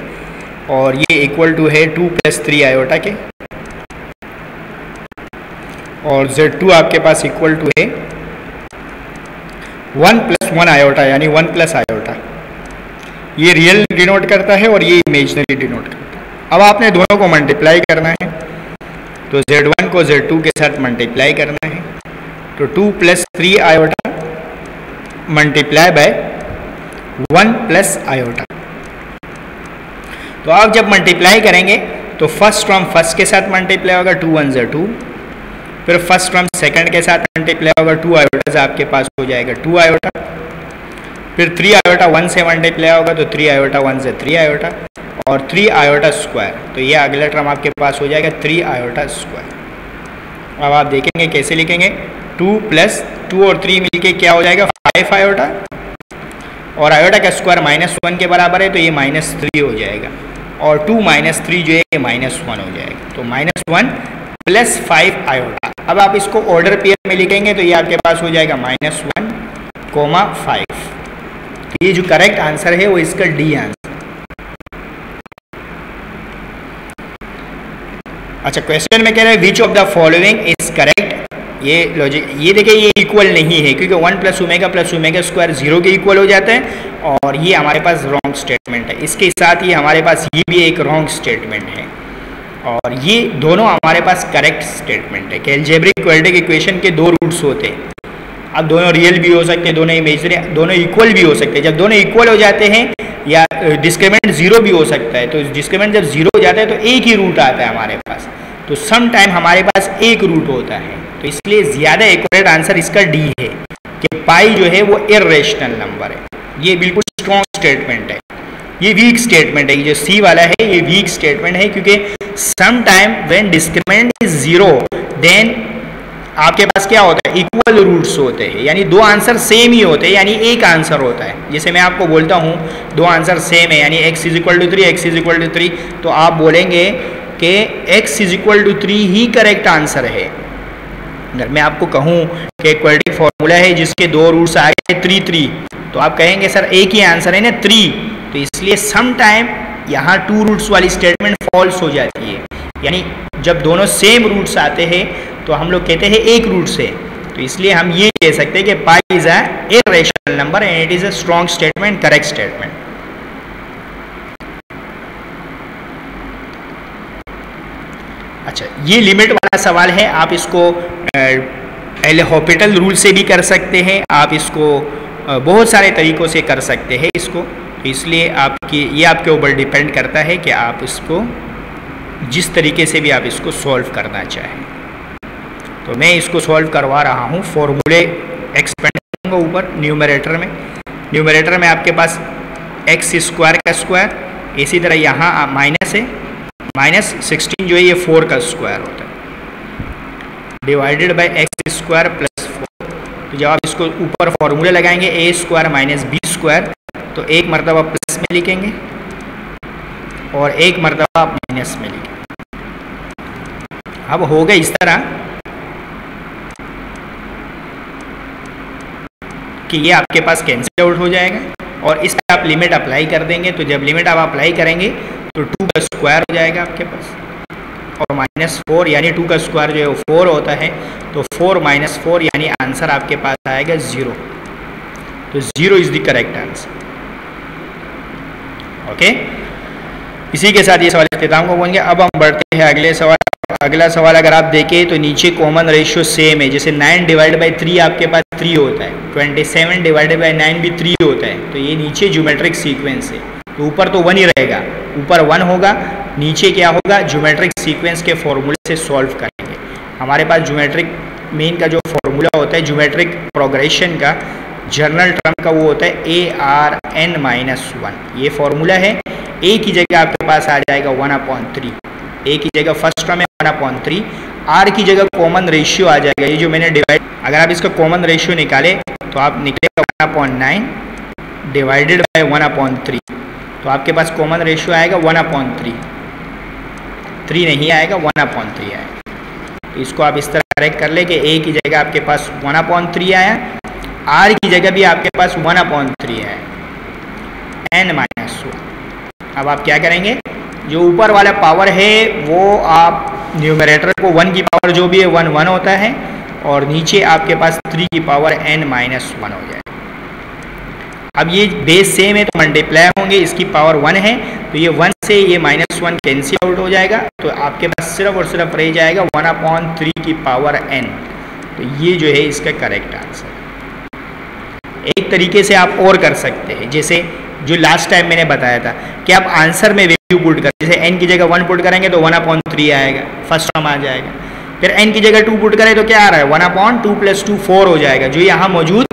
A: और ये इक्वल टू है 2 + 3 आयोटा के, और Z2 आपके पास इक्वल टू है 1 + 1 आयोटा यानी 1 + आयोटा, ये रियल डिनोट करता है और ये इमेजनरी डिनोट करता है। अब आपने दोनों को मल्टीप्लाई करना है, तो Z1 को Z2 के साथ मल्टीप्लाई करना है, तो 2 + 3 आयोटा मल्टीप्लाई बाय 1 + आयोटा। तो आप जब मल्टीप्लाई करेंगे तो फर्स्ट टर्म फर्स्ट के साथ मल्टीप्लाई होगा, 2 × 1 = 2, फिर फर्स्ट टर्म सेकंड के साथ मल्टीप्लाई होगा, 2 आयोटा आपके पास हो जाएगा 2 आयोटा, फिर 3 आयोटा 1 से मल्टीप्लाई होगा, तो 3 आयोटा 1 से 3 आयोटा, और 3 आयोटा स्क्वायर, तो ये अगला टर्म आपके पास हो जाएगा 3 आयोटा स्क्वायर। अब आप देखेंगे कैसे लिखेंगे, 2 + 2 और 3 मिलके क्या हो जाएगा 5 आयोटा, और आयोटा का स्क्वायर -1 के बराबर है, तो ये -3 हो जाएगा, और 2 - 3 जो है ये -1 हो जाएगा, तो -1 + 5 आयोटा। अब आप इसको ऑर्डर पेयर में लिखेंगे तो ये आपके पास हो जाएगा -1, 5। तो ये जो करेक्ट आंसर है वो इसका डी आंसर। अच्छा, क्वेश्चन में कह रहे हैं which of the following is correct. ये लॉजिक, ये देखिए ये इक्वल नहीं है, क्योंकि 1 + ओमेगा + ओमेगा स्क्वायर 0 के इक्वल हो जाते हैं, और ये हमारे पास रॉन्ग स्टेटमेंट है। इसके साथ ही हमारे पास ये भी एक रॉन्ग स्टेटमेंट है, और ये दोनों हमारे पास करेक्ट स्टेटमेंट है कि अलजेब्रिक क्वाड्रेटिक इक्वेशन के 2 रूट्स होते हैं। अब दोनों रियल भी हो सकते हैं, दोनों इमेजनरी, दोनों इक्वल भी हो सकते हैं। जब दोनों इक्वल हो जाते हैं या डिस्क्रिमिनेंट 0 भी हो सकता है, तो डिस्क्रिमिनेंट जब 0 हो जाता है तो एक ही रूट आता है हमारे पास, तो सम टाइम हमारे पास एक रूट होता है, तो इसलिए ज़्यादा एक्यूरेट आंसर इसका डी है कि पाई जो है वो इर्रेशनल नंबर है। ये बिल्कुल स्ट्रॉन्ग स्टेटमेंट है, ये वीक स्टेटमेंट है। ये जो सी वाला है ये वीक स्टेटमेंट है, क्योंकि some time when discriminant is 0 then आपके पास क्या होता है, इक्वल रूट्स होते हैं, यानी 2 आंसर सेम ही होते हैं, यानी एक आंसर होता है। जैसे मैं आपको बोलता हूँ 2 आंसर सेम है, यानी x = 3, x = 3, तो आप बोलेंगे कि x = 3 ही करेक्ट आंसर है। अगर मैं आपको कहूँ कि क्वाड्रेटिक फॉर्मूला है जिसके 2 रूट्स आ गए 3, 3, तो आप कहेंगे सर एक ही आंसर है ना 3, तो इसलिए सम टाइम यहाँ 2 रूट्स वाली स्टेटमेंट फॉल्स हो जाती है, यानी जब दोनों सेम रूट्स आते हैं तो हम लोग कहते हैं एक रूट से, तो इसलिए हम ये कह सकते हैं कि pi is a irrational number and it is a strong statement, correct statement. अच्छा, ये लिमिट वाला सवाल है, आप इसको एल हॉपिटल रूल से भी कर सकते हैं, आप इसको बहुत सारे तरीक़ों से कर सकते हैं इसको, तो इसलिए ये आपके ऊपर डिपेंड करता है कि आप इसको जिस तरीके से भी आप इसको सॉल्व करना चाहें। तो मैं इसको सॉल्व करवा रहा हूँ, फॉर्मूले एक्सपेंड करूँगा ऊपर न्यूमरेटर में। न्यूमरेटर में आपके पास x² का स्क्वायर, इसी तरह यहाँ माइनस है, -16 जो है ये 4 का स्क्वायर होता है, डिवाइडेड बाय x² + 4। तो जब आप इसको ऊपर फॉर्मूले लगाएंगे a² - b², तो एक मरतबा प्लस में लिखेंगे और एक मरतबा आप माइनस में लिखेंगे। अब होगा इस तरह कि ये आपके पास कैंसिल आउट हो जाएगा, और इस पर आप लिमिट अप्लाई कर देंगे। तो जब लिमिट आप अप्लाई करेंगे तो 2 का स्क्वायर हो जाएगा आपके पास, और -4 यानी 2 का स्क्वायर जो है वो 4 होता है, तो 4 - 4 यानी आंसर आपके पास आएगा 0। तो 0 is the correct answer. Okay, इसी के साथ ये सवाल इख्तिताम को पहुंचेंगे। अब हम बढ़ते हैं अगले सवाल। अगला सवाल अगर आप देखें तो नीचे कॉमन रेशियो सेम है, जैसे 9 / 3 आपके पास 3 होता है, 27 / 9 भी 3 होता है, तो ये नीचे ज्योमेट्रिक सीक्वेंस है। तो ऊपर तो 1 ही रहेगा, ऊपर 1 होगा, नीचे क्या होगा, ज्योमेट्रिक सीक्वेंस के फॉर्मूले से सॉल्व करेंगे। हमारे पास ज्योमेट्रिक मीन का जो फॉर्मूला होता है ज्योमेट्रिक प्रोग्रेशन का, जर्नल टर्म का, वो होता है ARn-1। ये फॉर्मूला है, ए की जगह आपके पास आ जाएगा 1/3, ए की जगह फर्स्ट टर्म है 1/3, आर की जगह कॉमन रेशियो आ जाएगा, ये जो मैंने डिवाइड, अगर आप इसका कॉमन रेशियो निकाले तो आप निकलेगा 1/9 डिवाइडेड बाय 1/3, तो आपके पास कॉमन रेशियो आएगा 1/3, 3 नहीं आएगा, 1/3 आएगा। तो इसको आप इस तरह करेक्ट कर ले कि ए की जगह आपके पास 1/3 आया, आर की जगह भी आपके पास 1/3 आया, n-1। अब आप क्या करेंगे, जो ऊपर वाला पावर है वो आप न्यूमरेटर को 1 की पावर जो भी है 1 होता है, और नीचे आपके पास 3 की पावर n-1 हो जाए। अब ये बेस सेम है तो मल्टीप्लाई होंगे, इसकी पावर 1 है तो ये 1 से ये -1 कैंसिल आउट हो जाएगा, तो आपके पास सिर्फ और सिर्फ रह जाएगा 1/3 की पावर n। तो ये जो है इसका करेक्ट आंसर। एक तरीके से आप और कर सकते हैं, जैसे जो लास्ट टाइम मैंने बताया था कि आप आंसर में वैल्यू पुट कर, जैसे n की जगह 1 पुट करेंगे तो 1/3 आएगा, फर्स्ट टर्म आ जाएगा। फिर n की जगह 2 पुट करें तो क्या आ रहा है 1/2 + 2 4 हो जाएगा, जो यहाँ मौजूद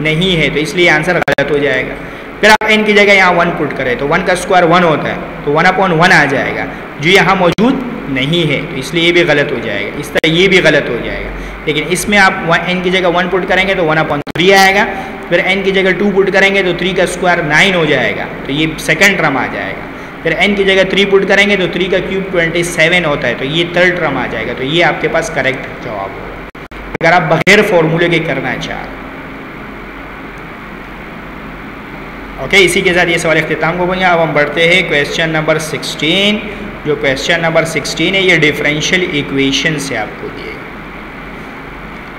A: नहीं है, तो इसलिए आंसर गलत हो जाएगा। फिर आप n की जगह यहाँ 1 पुट करें तो 1 का स्क्वायर 1 होता है, तो 1/1 आ जाएगा, जो यहाँ मौजूद नहीं है, तो इसलिए ये भी गलत हो जाएगा। इस तरह ये भी गलत हो जाएगा, लेकिन इसमें आप n की जगह 1 पुट करेंगे तो 1/3 आएगा। फिर n की जगह 2 पुट करेंगे तो 3 का स्क्वायर 9 हो जाएगा, तो ये सेकंड टर्म आ जाएगा। फिर n की जगह 3 पुट करेंगे तो 3 का क्यूब 27 होता है, तो ये थर्ड टर्म आ जाएगा। तो ये आपके पास करेक्ट जवाब होगा अगर आप बगैर फॉर्मूले के करना चाह रहे। ओके, इसी के साथ ये सवाल इख्तिताम को बोलेंगे। अब हम बढ़ते हैं क्वेश्चन नंबर 16। जो क्वेश्चन नंबर 16 है ये डिफरेंशियल इक्वेशन से आपको दिए।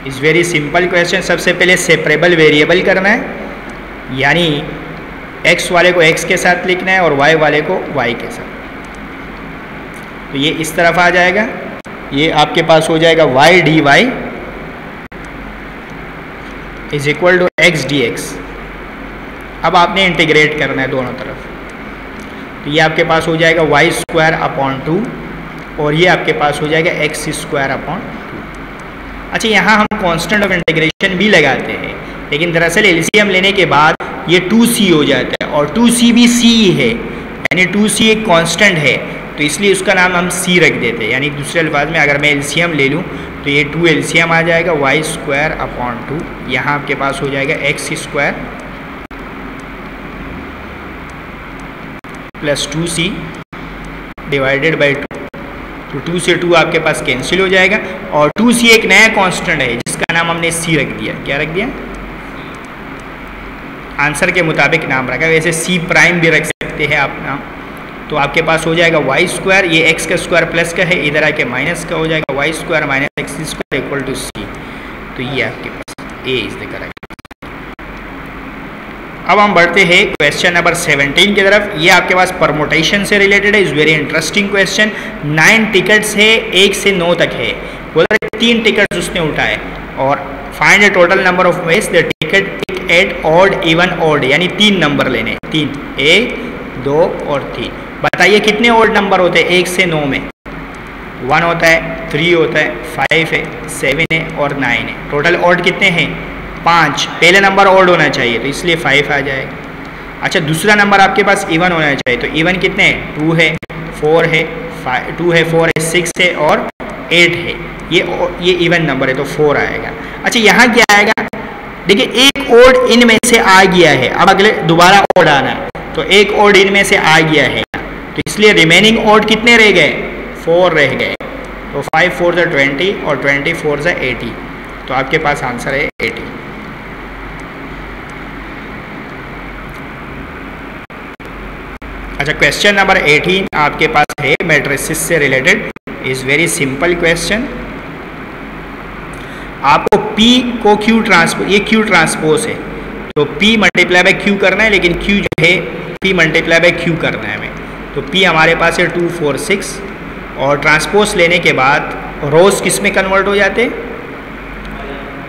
A: इस वेरी सिंपल क्वेश्चन। सबसे पहले सेपरेबल वेरिएबल करना है, यानी x वाले को x के साथ लिखना है और y वाले को y के साथ। तो ये इस तरफ आ जाएगा, ये आपके पास हो जाएगा y dy is equal to x dx। अब आपने इंटीग्रेट करना है दोनों तरफ, तो ये आपके पास हो जाएगा y²/2 और ये आपके पास हो जाएगा x²/2। अच्छा, यहाँ हम कांस्टेंट ऑफ इंटीग्रेशन भी लगाते हैं, लेकिन दरअसल एलसीएम लेने के बाद ये 2c हो जाता है, और 2c भी c है, यानी 2c एक कांस्टेंट है, तो इसलिए उसका नाम हम c रख देते हैं। यानी दूसरे अल्फाज में अगर मैं एलसीएम ले लूँ तो ये 2 एलसीएम आ जाएगा y²/2, यहाँ आपके पास हो जाएगा x² + 2c डिवाइडेड बाई 2। तो 2 से 2 आपके पास कैंसिल हो जाएगा, और 2c एक नया कांस्टेंट है जिसका नाम हमने c रख दिया। क्या रख दिया? आंसर के मुताबिक नाम रखा, वैसे c' भी रख सकते हैं आप नाम। तो आपके पास हो जाएगा y², ये x का स्क्वायर प्लस का है, इधर आके माइनस का हो जाएगा y² - x² = c। तो ये आपके पास a इज द करेक्ट। अब हम बढ़ते हैं क्वेश्चन नंबर 17 की तरफ। ये आपके पास परमुटेशन से रिलेटेड है। Is very interesting question. 9 tickets है, 1 से 9 तक है। बोला 3 टिकट्स उसने उठाए और find the total number of ways the ticket pick at odd even odd, यानी 3 नंबर लेने, 3 1 2 और 3। बताइए कितने ऑड नंबर होते हैं 1 से 9 में? 1 होता है, 3 होता है, 5 है, 7 है और 9 है। टोटल ऑड कितने हैं? 5। पहले नंबर ऑड होना चाहिए तो इसलिए 5 आ जाएगा। अच्छा, दूसरा नंबर आपके पास इवन होना चाहिए, तो इवन कितने हैं? 2 है, 4 है, 2 है, 4 है, 6 है और 8 है। ये इवन नंबर है तो 4 आएगा। अच्छा, यहाँ क्या आएगा? देखिए, एक ऑड इनमें से आ गया है, अब अगले दोबारा ऑड आना है, तो एक ऑड इनमें से आ गया है, तो इसलिए रिमेनिंग ऑड कितने रह गए? 4 रह गए। तो 5 4 = 20 और 20 4 = 80। तो आपके पास आंसर है 80। अच्छा, क्वेश्चन नंबर 18 आपके पास है मैट्रिसेस से related. Is very simple question. आपको P को Q ट्रांसपोज, ये Q ट्रांसपोज है, तो P × Q करना है, लेकिन Q जो है P × Q करना है हमें। तो P हमारे पास है 2 4 6, और ट्रांसपोज लेने के बाद रोज किस में कन्वर्ट हो जाते हैं?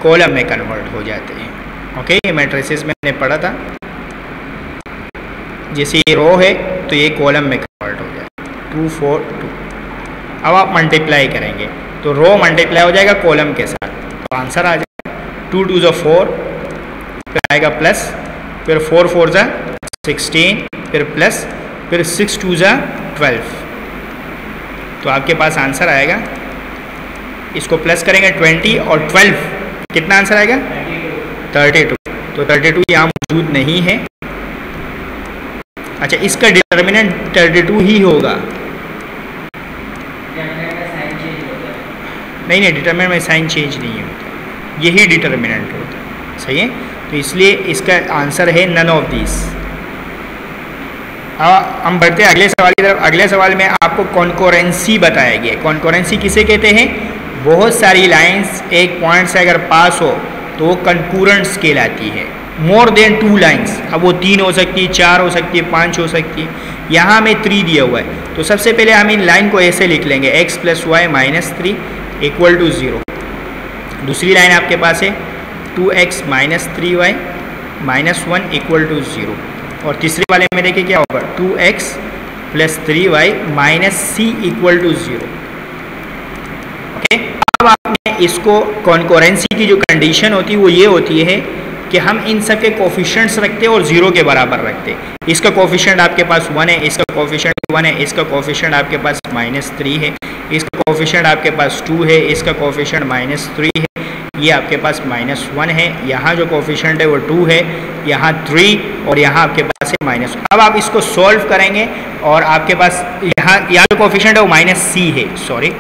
A: कॉलम में कन्वर्ट हो जाते हैं। ओके, ये मैट्रिसेस में मैंने पढ़ा था। जैसे ये रो है तो ये कॉलम में कन्वर्ट हो जाएगा, 2 4 2। अब आप मल्टीप्लाई करेंगे तो रो मल्टीप्लाई हो जाएगा कॉलम के साथ, तो आंसर आ जाएगा 2 2 = 4, फिर आएगा प्लस, फिर 4 4 = 16, फिर प्लस, फिर 6 2 = 12। तो आपके पास आंसर आएगा, इसको प्लस करेंगे 20 और 12, कितना आंसर आएगा? 32। तो 32 यहाँ मौजूद नहीं है। अच्छा, इसका डिटर्मिनेंट 32 ही होगा। नहीं, डिटर्मिनेंट में साइन चेंज नहीं होता, यही डिटर्मिनेंट होता है। सही है, तो इसलिए इसका आंसर है नन ऑफ दिस। हम बढ़ते हैं अगले सवाल की तरफ। अगले सवाल में आपको कॉन्कोरेंसी बताया गया। कॉन्कोरेंसी किसे कहते हैं? बहुत सारी लाइंस एक पॉइंट से अगर पास हो तो वो कंकूरेंट्स कहलाती है। More than 2 lines. अब वो 3 हो सकती है, 4 हो सकती है, 5 हो सकती है। यहाँ हमें 3 दिया हुआ है, तो सबसे पहले हम इन लाइन को ऐसे लिख लेंगे, x + y - 3 = 0। दूसरी लाइन आपके पास है 2x - 3y - 1 = 0। और तीसरे वाले में देखिए क्या होगा, 2x + 3y - c = 0। ओके, अब आपने इसको कॉन्करेंसी की जो कंडीशन होती है वो ये होती है कि हम इन सब के कोफिशिएंट्स रखते हैं और 0 के बराबर रखते हैं। इसका कोफिशिएंट आपके पास 1 है, इसका कोफिशिएंट 1 है, इसका कोफिशिएंट आपके पास -3 है, इसका कोफिशिएंट आपके पास 2 है, इसका कोफिशिएंट -3 है, ये आपके पास -1 है, यहाँ जो कोफिशिएंट है वो 2 है, यहाँ 3 और यहाँ आपके पास है -1। अब आप इसको सॉल्व करेंगे और आपके पास यहाँ जो कोफिशिएंट है वो -c है, सॉरी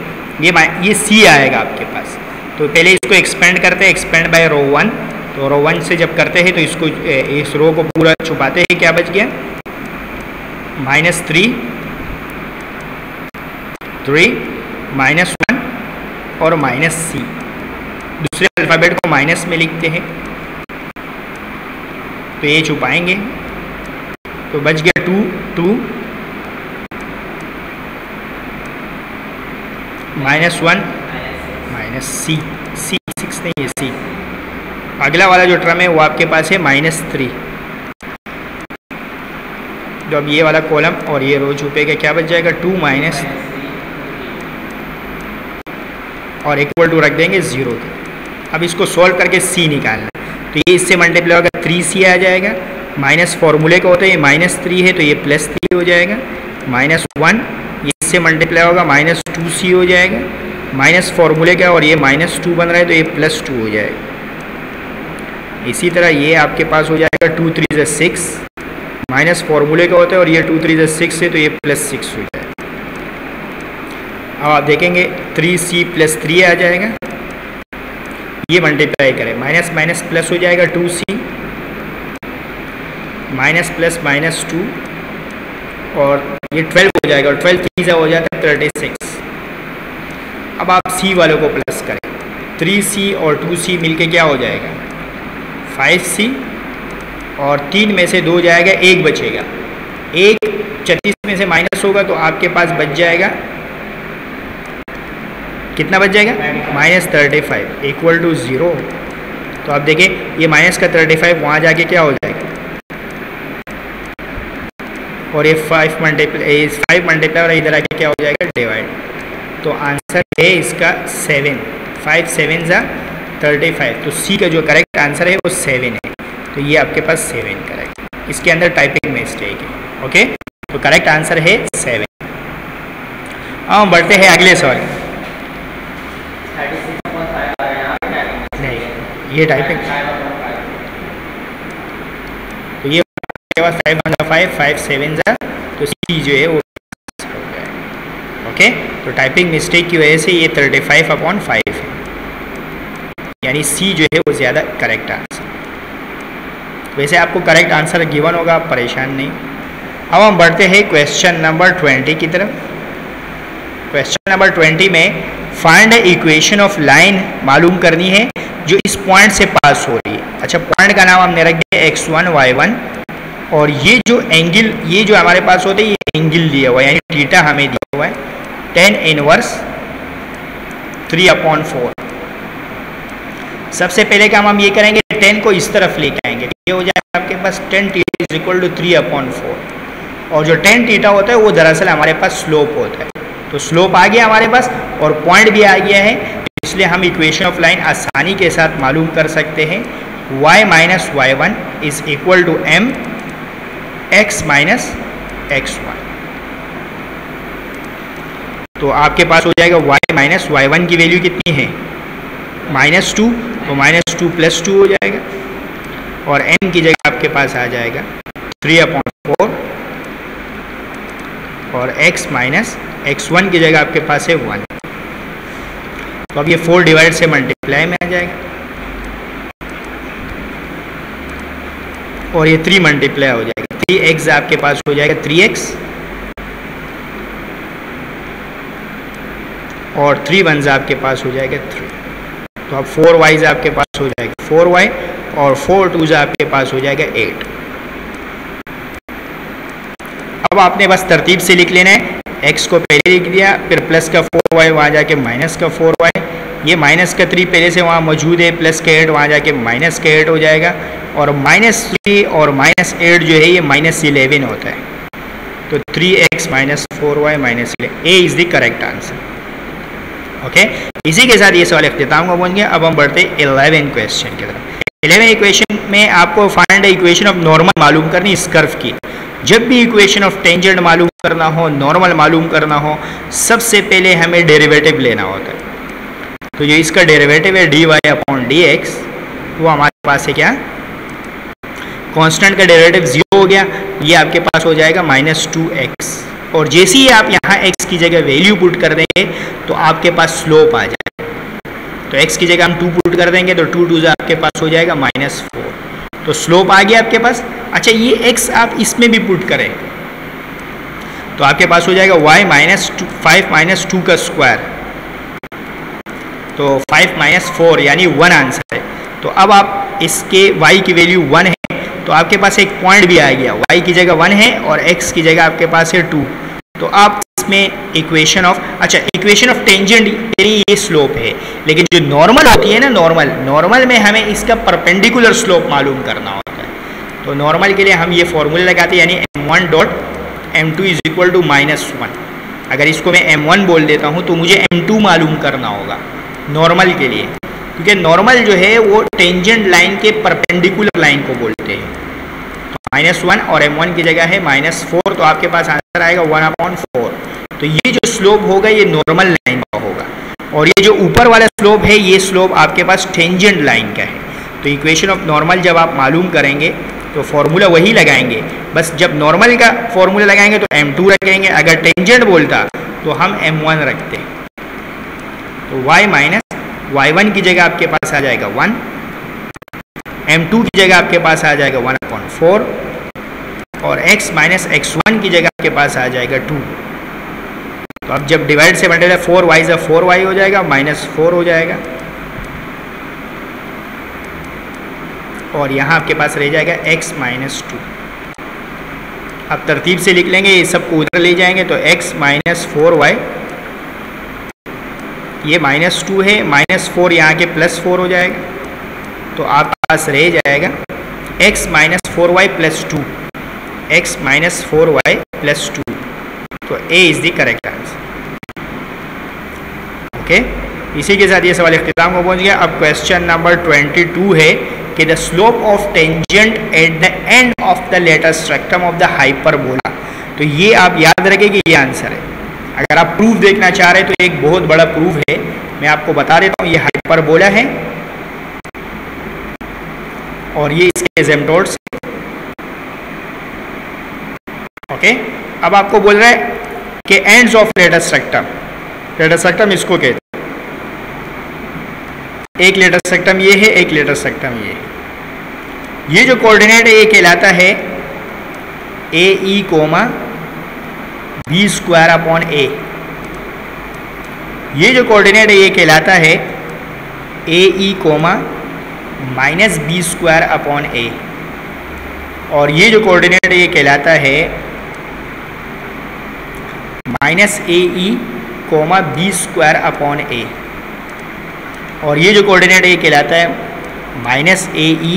A: ये c आएगा आपके पास। तो पहले इसको एक्सपेंड करते हैं, एक्सपेंड बाय रो 1। तो रो 1 से जब करते हैं तो इसको इस रो को पूरा छुपाते हैं, क्या बच गया, -3 -1 और -c। दूसरे अल्फ़ाबेट को माइनस में लिखते हैं, तो ये छुपाएंगे, तो बच गया 2 -1 -c 6 नहीं है c। अगला वाला जो टर्म है वो आपके पास है -3। तो अब ये वाला कॉलम और ये रो छुपेगा, क्या बच जाएगा, 2 माइनस और = रख देंगे 0 के। अब इसको सॉल्व करके c निकालना, तो ये इससे मल्टीप्लाई होगा 3c आ जाएगा, माइनस फॉर्मूले का होता है, ये -3 है तो ये +3 हो जाएगा, -1 ये इससे मल्टीप्लाई होगा, -2c हो जाएगा, माइनस फॉर्मूले का और ये -2 बन रहा है तो ये +2 हो जाएगा। इसी तरह ये आपके पास हो जाएगा 2 3 = 6, माइनस फॉर्मूले का होता है और ये 2 3 = 6 है तो ये +6 हो जाएगा। अब आप देखेंगे 3c + 3 आ जाएगा, ये मल्टीप्लाई करें, माइनस माइनस प्लस हो जाएगा 2c, माइनस प्लस -2 और ये 12 हो जाएगा और 12 3 हो जाता है 36। अब आप c वालों को प्लस करें, 3c और 2c मिलके क्या हो जाएगा, 5c और 3 में से 2 जाएगा, 1 बचेगा, 1 36 में से माइनस होगा तो आपके पास बच जाएगा, कितना बच जाएगा, -35 = 0। तो आप देखें ये माइनस का 35 वहाँ जाके क्या हो जाएगा, और ये 5 मल्टीप्लाई और इधर आके क्या हो जाएगा, डिवाइड। तो आंसर है इसका 7, 5 7 = 35। तो सी का जो करेक्ट आंसर है वो 7 है, तो ये आपके पास 7 करेक्ट। इसके अंदर टाइपिंग मिस्टेक है, ओके। तो करेक्ट आंसर है 7। अब हम बढ़ते हैं अगले सवाल। नहीं, ये टाइपिंग, तो ये 5 × 5 5 7 तो सी जो है वो हो जाएगा, ओके। तो टाइपिंग मिस्टेक की वजह से ये 35/5 है, यानी सी जो है वो ज़्यादा करेक्ट आंसर। वैसे आपको करेक्ट आंसर गिवन होगा, आप परेशान नहीं। अब हम बढ़ते हैं क्वेश्चन नंबर 20 की तरफ। क्वेश्चन नंबर 20 में फाइंड इक्वेशन ऑफ लाइन मालूम करनी है जो इस पॉइंट से पास हो रही है। अच्छा, पॉइंट का नाम हमने रख दिया x1 y1, और ये जो एंगल, ये जो हमारे पास होता है ये एंगल दिया हुआ है, यानी थीटा हमें दिया हुआ है, tan इनवर्स 3/4। सबसे पहले काम हम ये करेंगे, tan को इस तरफ लेके आएंगे, ये हो जाएगा आपके पास tan थीटा = 3/4, और जो tan थीटा होता है वो दरअसल हमारे पास स्लोप होता है। तो स्लोप आ गया हमारे पास और पॉइंट भी आ गया है, इसलिए हम इक्वेशन ऑफ लाइन आसानी के साथ मालूम कर सकते हैं, y - y1 = m x - x1। तो आपके पास हो जाएगा y - y1 की वैल्यू कितनी है, -2, तो -2 + 2 हो जाएगा, और m की जगह आपके पास आ जाएगा 3/4, और x - x1 की जगह आपके पास है 1। तो अब ये 4 डिवाइड से मल्टीप्लाई में आ जाएगा, और ये 3 मल्टीप्लाई हो जाएगा, 3x आपके पास हो जाएगा 3x, और 3 1 आपके पास हो जाएगा 3। तो अब 4y आपके पास हो जाएगा 4y, और 4 2 आपके पास हो जाएगा 8। अब आपने बस तरतीब से लिख लेना है, x को पहले लिख दिया, फिर प्लस का 4y वहाँ जाके माइनस का 4y, ये माइनस का 3 पहले से वहाँ मौजूद है, प्लस का 8 वहाँ जाके माइनस का 8 हो जाएगा, और -3 और -8 जो है ये -11 होता है। तो 3x - 4y - 11, A is the correct answer. Okay, इसी के साथ ये सवाल इख्तिताम को पहुँच गया। अब हम बढ़ते 11 क्वेश्चन की तरफ। 11 इक्वेशन में आपको फाइंड इक्वेशन ऑफ नॉर्मल मालूम करनी इस कर्व की। जब भी इक्वेशन ऑफ टेंजेंट मालूम करना हो, नॉर्मल मालूम करना हो, सबसे पहले हमें डेरिवेटिव लेना होता है। तो जो इसका डेरिवेटिव है dy/dx, वो हमारे पास है क्या, कांस्टेंट का डेरिवेटिव 0 हो गया, ये आपके पास हो जाएगा -2x। और जैसे ही आप यहाँ x की जगह वैल्यू पुट कर देंगे तो आपके पास स्लोप आ जाएगा। तो x की जगह हम 2 पुट कर देंगे तो 2 2 आपके पास हो जाएगा -4। तो स्लोप आ गया आपके पास। अच्छा, ये x आप इसमें भी पुट करें तो आपके पास हो जाएगा y -5 - 2 का स्क्वायर, तो 5 - 4 यानी 1 आंसर है। तो अब आप इसके y की वैल्यू 1 है तो आपके पास एक पॉइंट भी आ गया, y की जगह 1 है और x की जगह आपके पास है 2। तो आप इसमें इक्वेशन ऑफ, अच्छा इक्वेशन ऑफ टेंजेंट यानी ये स्लोप है, लेकिन जो नॉर्मल होती है ना, नॉर्मल में हमें इसका परपेंडिकुलर स्लोप मालूम करना होता है। तो नॉर्मल के लिए हम ये फॉर्मूला लगाते हैं, यानी m1.m2 = -1। अगर इसको मैं m1 बोल देता हूँ तो मुझे m2 मालूम करना होगा नॉर्मल के लिए, क्योंकि नॉर्मल जो है वो टेंजेंट लाइन के परपेंडिकुलर लाइन को बोलते हैं। तो -1 और m1 की जगह है -4, तो आपके पास आंसर आएगा 1/4। तो ये जो स्लोप होगा ये नॉर्मल लाइन का होगा, और ये जो ऊपर वाला स्लोप है ये स्लोप आपके पास टेंजेंट लाइन का है। तो इक्वेशन ऑफ नॉर्मल जब आप मालूम करेंगे तो फॉर्मूला वही लगाएंगे, बस जब नॉर्मल का फॉर्मूला लगाएंगे तो m2 रखेंगे, अगर टेंजेंट बोलता तो हम m1 रखते। तो y-y1 की जगह आपके पास आ जाएगा 1, m2 की जगह आपके पास आ जाएगा 1/4, और x - x1 की जगह आपके पास आ जाएगा 2। तो अब जब डिवाइड से बंटे 4y से 4y हो जाएगा, -4 हो जाएगा, और यहाँ आपके पास रह जाएगा x - 2। अब तरतीब से लिख लेंगे, ये सबको उधर ले जाएंगे तो x - 4y, ये -2 है, -4 यहाँ के +4 हो जाएगा, तो आपके पास रह जाएगा x - 4y + 2, x - 4y + 2। तो A is the correct answer. Okay, इसी के साथ ये सवाल इख्तिताम को पहुँच गया। अब क्वेश्चन नंबर 22 है कि the slope of tangent at the end of the latus rectum of the hyperbola. तो ये आप याद रखें कि ये आंसर है। अगर आप प्रूफ देखना चाह रहे हैं तो एक बहुत बड़ा प्रूफ है, मैं आपको बता देता हूँ। ये हाइपरबोला है और ये इसके एसिम्पटोड्स। ओके, अब आपको बोल रहा है कि एंड्स ऑफ लेटेस्ट रेक्टम इसको कहते हैं। एक लेटेस्ट रेक्टम ये है, एक लेटेस्ट रेक्टम ये है। ये जो कोऑर्डिनेट है ये कहलाता है AE, B²/A। ये जो कोऑर्डिनेट है ये कहलाता है AE, -B²/A। और ये जो कोऑर्डिनेट है ये कहलाता है -AE, B²/A। और ये जो कोऑर्डिनेट है ये कहलाता है -AE,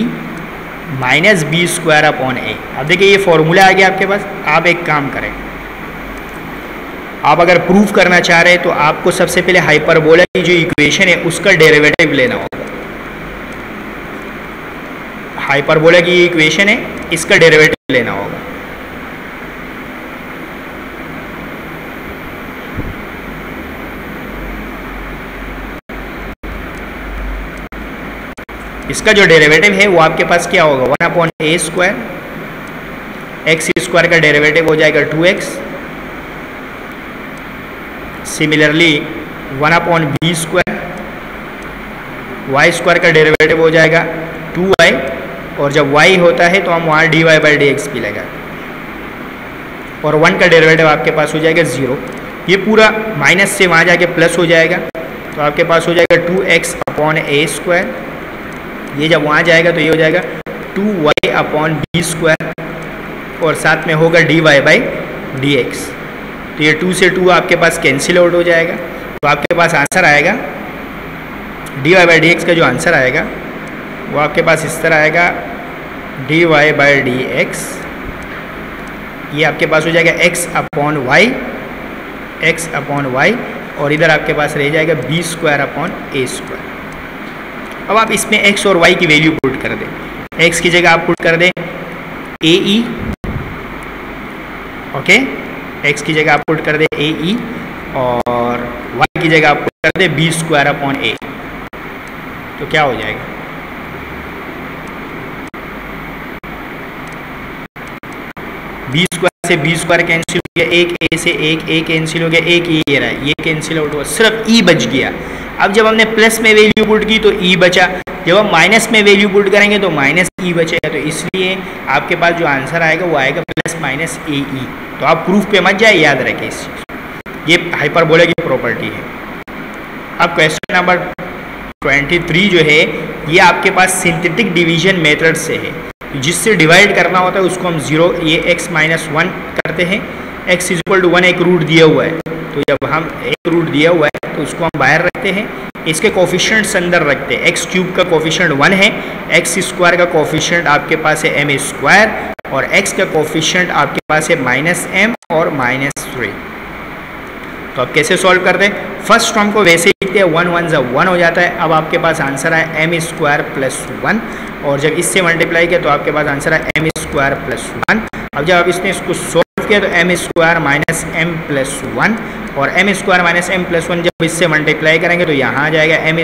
A: -B²/A। अब देखिए ये फॉर्मूला आ गया आपके पास। आप एक काम करें, आप अगर प्रूफ करना चाह रहे हैं तो आपको सबसे पहले हाइपरबोला की जो इक्वेशन है उसका डेरिवेटिव लेना होगा। हाइपरबोला की इक्वेशन है, इसका डेरिवेटिव लेना होगा। इसका जो डेरिवेटिव है वो आपके पास क्या होगा, 1/A²। x² का डेरिवेटिव हो जाएगा 2x। Similarly 1/B²। y² का डेरिवेटिव हो जाएगा 2y, और जब y होता है तो हम वहाँ dy/dx भी लगाएं, और 1 का डेरिवेटिव आपके पास हो जाएगा 0। ये पूरा माइनस से वहाँ जाके प्लस हो जाएगा, तो आपके पास हो जाएगा 2x/A²। ये जब वहाँ जाएगा तो ये हो जाएगा 2y/b² और साथ में होगा dy/dx। तो ये 2 से 2 आपके पास कैंसिल आउट हो जाएगा। तो आपके पास आंसर आएगा dy/dx का जो आंसर आएगा वो आपके पास इस तरह आएगा dy/dx, ये आपके पास हो जाएगा x/y और इधर आपके पास रह जाएगा b²/a²। अब आप इसमें x और y की वैल्यू पुट कर दें। x की जगह आप पुट कर दें ae, ओके, x की जगह आप पुट कर दें ae और y की जगह आप पुट कर दें b²/a। तो क्या हो जाएगा, b² से b² कैंसिल हो गया, एक a से एक a कैंसिल हो गया, एक ये रहा है, ये कैंसिल आउट हुआ, सिर्फ e बच गया। अब जब हमने प्लस में वैल्यू पुट की तो e बचा, जब हम माइनस में वैल्यू पुट करेंगे तो माइनस e बचेगा। तो इसलिए आपके पास जो आंसर आएगा वो आएगा +-ae। तो आप प्रूफ पे मत जाए, याद रखें इस चीज़, ये हाइपरबोला की प्रॉपर्टी है। अब क्वेश्चन नंबर 23 जो है ये आपके पास सिंथेटिक डिवीजन मेथड से है, जिससे डिवाइड करना होता है उसको हम 0 ये x-1 करते हैं। x = 1 एक रूट दिया हुआ है, तो जब हम एक रूट दिया हुआ है तो उसको हम बाहर रखते हैं, इसके कोफिशिएंट्स अंदर रखते हैं। x³ का कोफिशिएंट 1 है, x² का कोफिशिएंट आपके पास है m² और x का कोफिशिएंट आपके पास है -m और -3। तो अब कैसे सॉल्व करते हैं, फर्स्ट टर्म को वैसे ही लिखते हैं, 1 1 = 1 हो जाता है। अब आपके पास आंसर है m² + 1 और जब इससे मल्टीप्लाई किया तो आपके पास आंसर है m² + 1। अब जब आप इसने इसको सॉल्व किया तो m² - m + 1 और m² - m + 1 जब इससे मल्टीप्लाई करेंगे तो यहाँ आ जाएगा m² -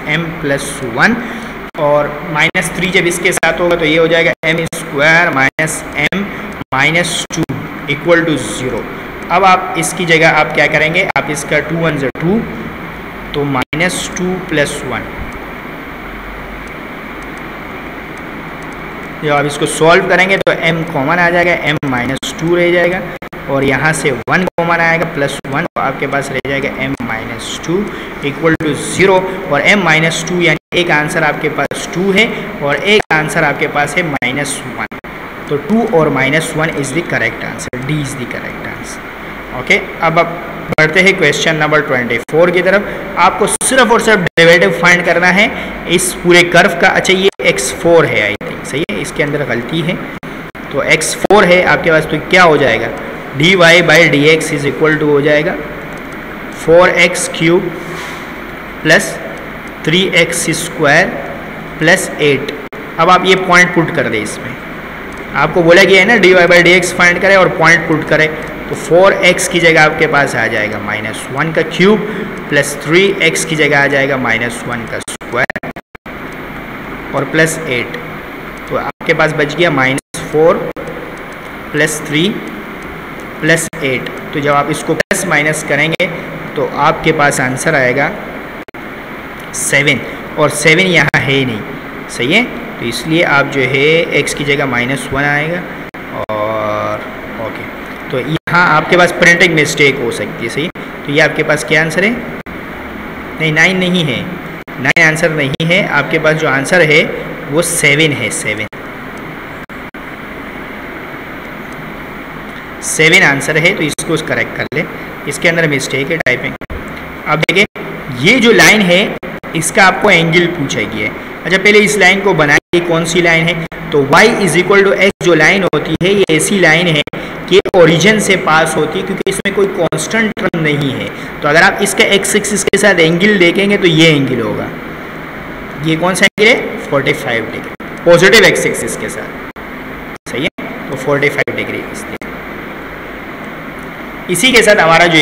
A: m + 1 और -3 जब इसके साथ होगा तो ये हो जाएगा m² - m - 2 = 0। अब आप इसकी जगह आप क्या करेंगे, आप इसका 2 1 = 2 तो -2 + 1। जब आप इसको सॉल्व करेंगे तो m कॉमन आ जाएगा, m - 2 रह जाएगा और यहाँ से 1 कॉमन आएगा +1 तो आपके पास रह जाएगा m - 2 = 0 और m - 2 यानी एक आंसर आपके पास 2 है और एक आंसर आपके पास है -1। तो 2 और -1 is the correct answer, D is the correct answer. Okay, अब आप बढ़ते हैं क्वेश्चन नंबर 24 की तरफ। आपको सिर्फ और सिर्फ डेरिवेटिव फाइंड करना है इस पूरे कर्व का। अच्छा ये x4 है, आई थिंक सही है, इसके अंदर गलती है, तो x4 है आपके पास, तो क्या हो जाएगा dy/dx = हो जाएगा 4x³ + 3x² + 8। अब आप ये पॉइंट पुट कर दें, इसमें आपको बोला गया है ना dy/dx फाइंड करें और पॉइंट पुट करें, तो 4x की जगह आपके पास आ जाएगा -1 का क्यूब + 3x की जगह आ जाएगा -1 का स्क्वायर और +8। तो आपके पास बच गया -4 + 3 + 8। तो जब आप इसको प्लस माइनस करेंगे तो आपके पास आंसर आएगा 7 और 7 यहाँ है नहीं, सही है, तो इसलिए आप जो है x की जगह -1 आएगा और ओके। तो यहाँ आपके पास प्रिंटिंग मिस्टेक हो सकती है, सही, तो ये आपके पास क्या आंसर है, नहीं 9 नहीं है, 9 आंसर नहीं है, आपके पास जो आंसर है वो 7 है, 7 आंसर है। तो इसको करेक्ट कर ले, इसके अंदर मिस्टेक है टाइपिंग। अब देखिए ये जो लाइन है इसका आपको एंगल पूछा गया है। अच्छा पहले इस लाइन को बनाइए, कौन सी लाइन है, तो y = x जो लाइन होती है ये ऐसी लाइन है कि ओरिजिन से पास होती है, क्योंकि इसमें कोई कांस्टेंट टर्म नहीं है। तो अगर आप इसका x एक्सिस के साथ एंगल देखेंगे तो ये एंगल होगा, ये कौन सा एंगल है 45 डिग्री, पॉजिटिव x एक्सिस के साथ, सही है, तो 45 डिग्री। इसी के साथ हमारा जो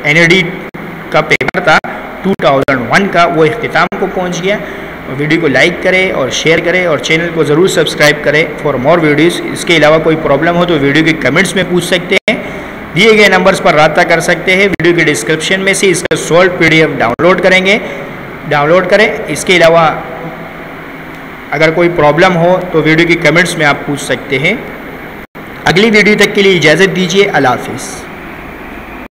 A: NAD का पेपर था 2001 का वो इख्तिताम को पहुंच गया। वीडियो को लाइक करें और शेयर करें और चैनल को ज़रूर सब्सक्राइब करें फॉर मोर वीडियोस। इसके अलावा कोई प्रॉब्लम हो तो वीडियो के कमेंट्स में पूछ सकते हैं, दिए गए नंबर्स पर रब्ता कर सकते हैं। वीडियो के डिस्क्रिप्शन में से इसका सॉल्व PDF डाउनलोड करें। इसके अलावा अगर कोई प्रॉब्लम हो तो वीडियो के कमेंट्स में आप पूछ सकते हैं। अगली वीडियो तक के लिए इजाज़त दीजिए, अल्लाह हाफिज़।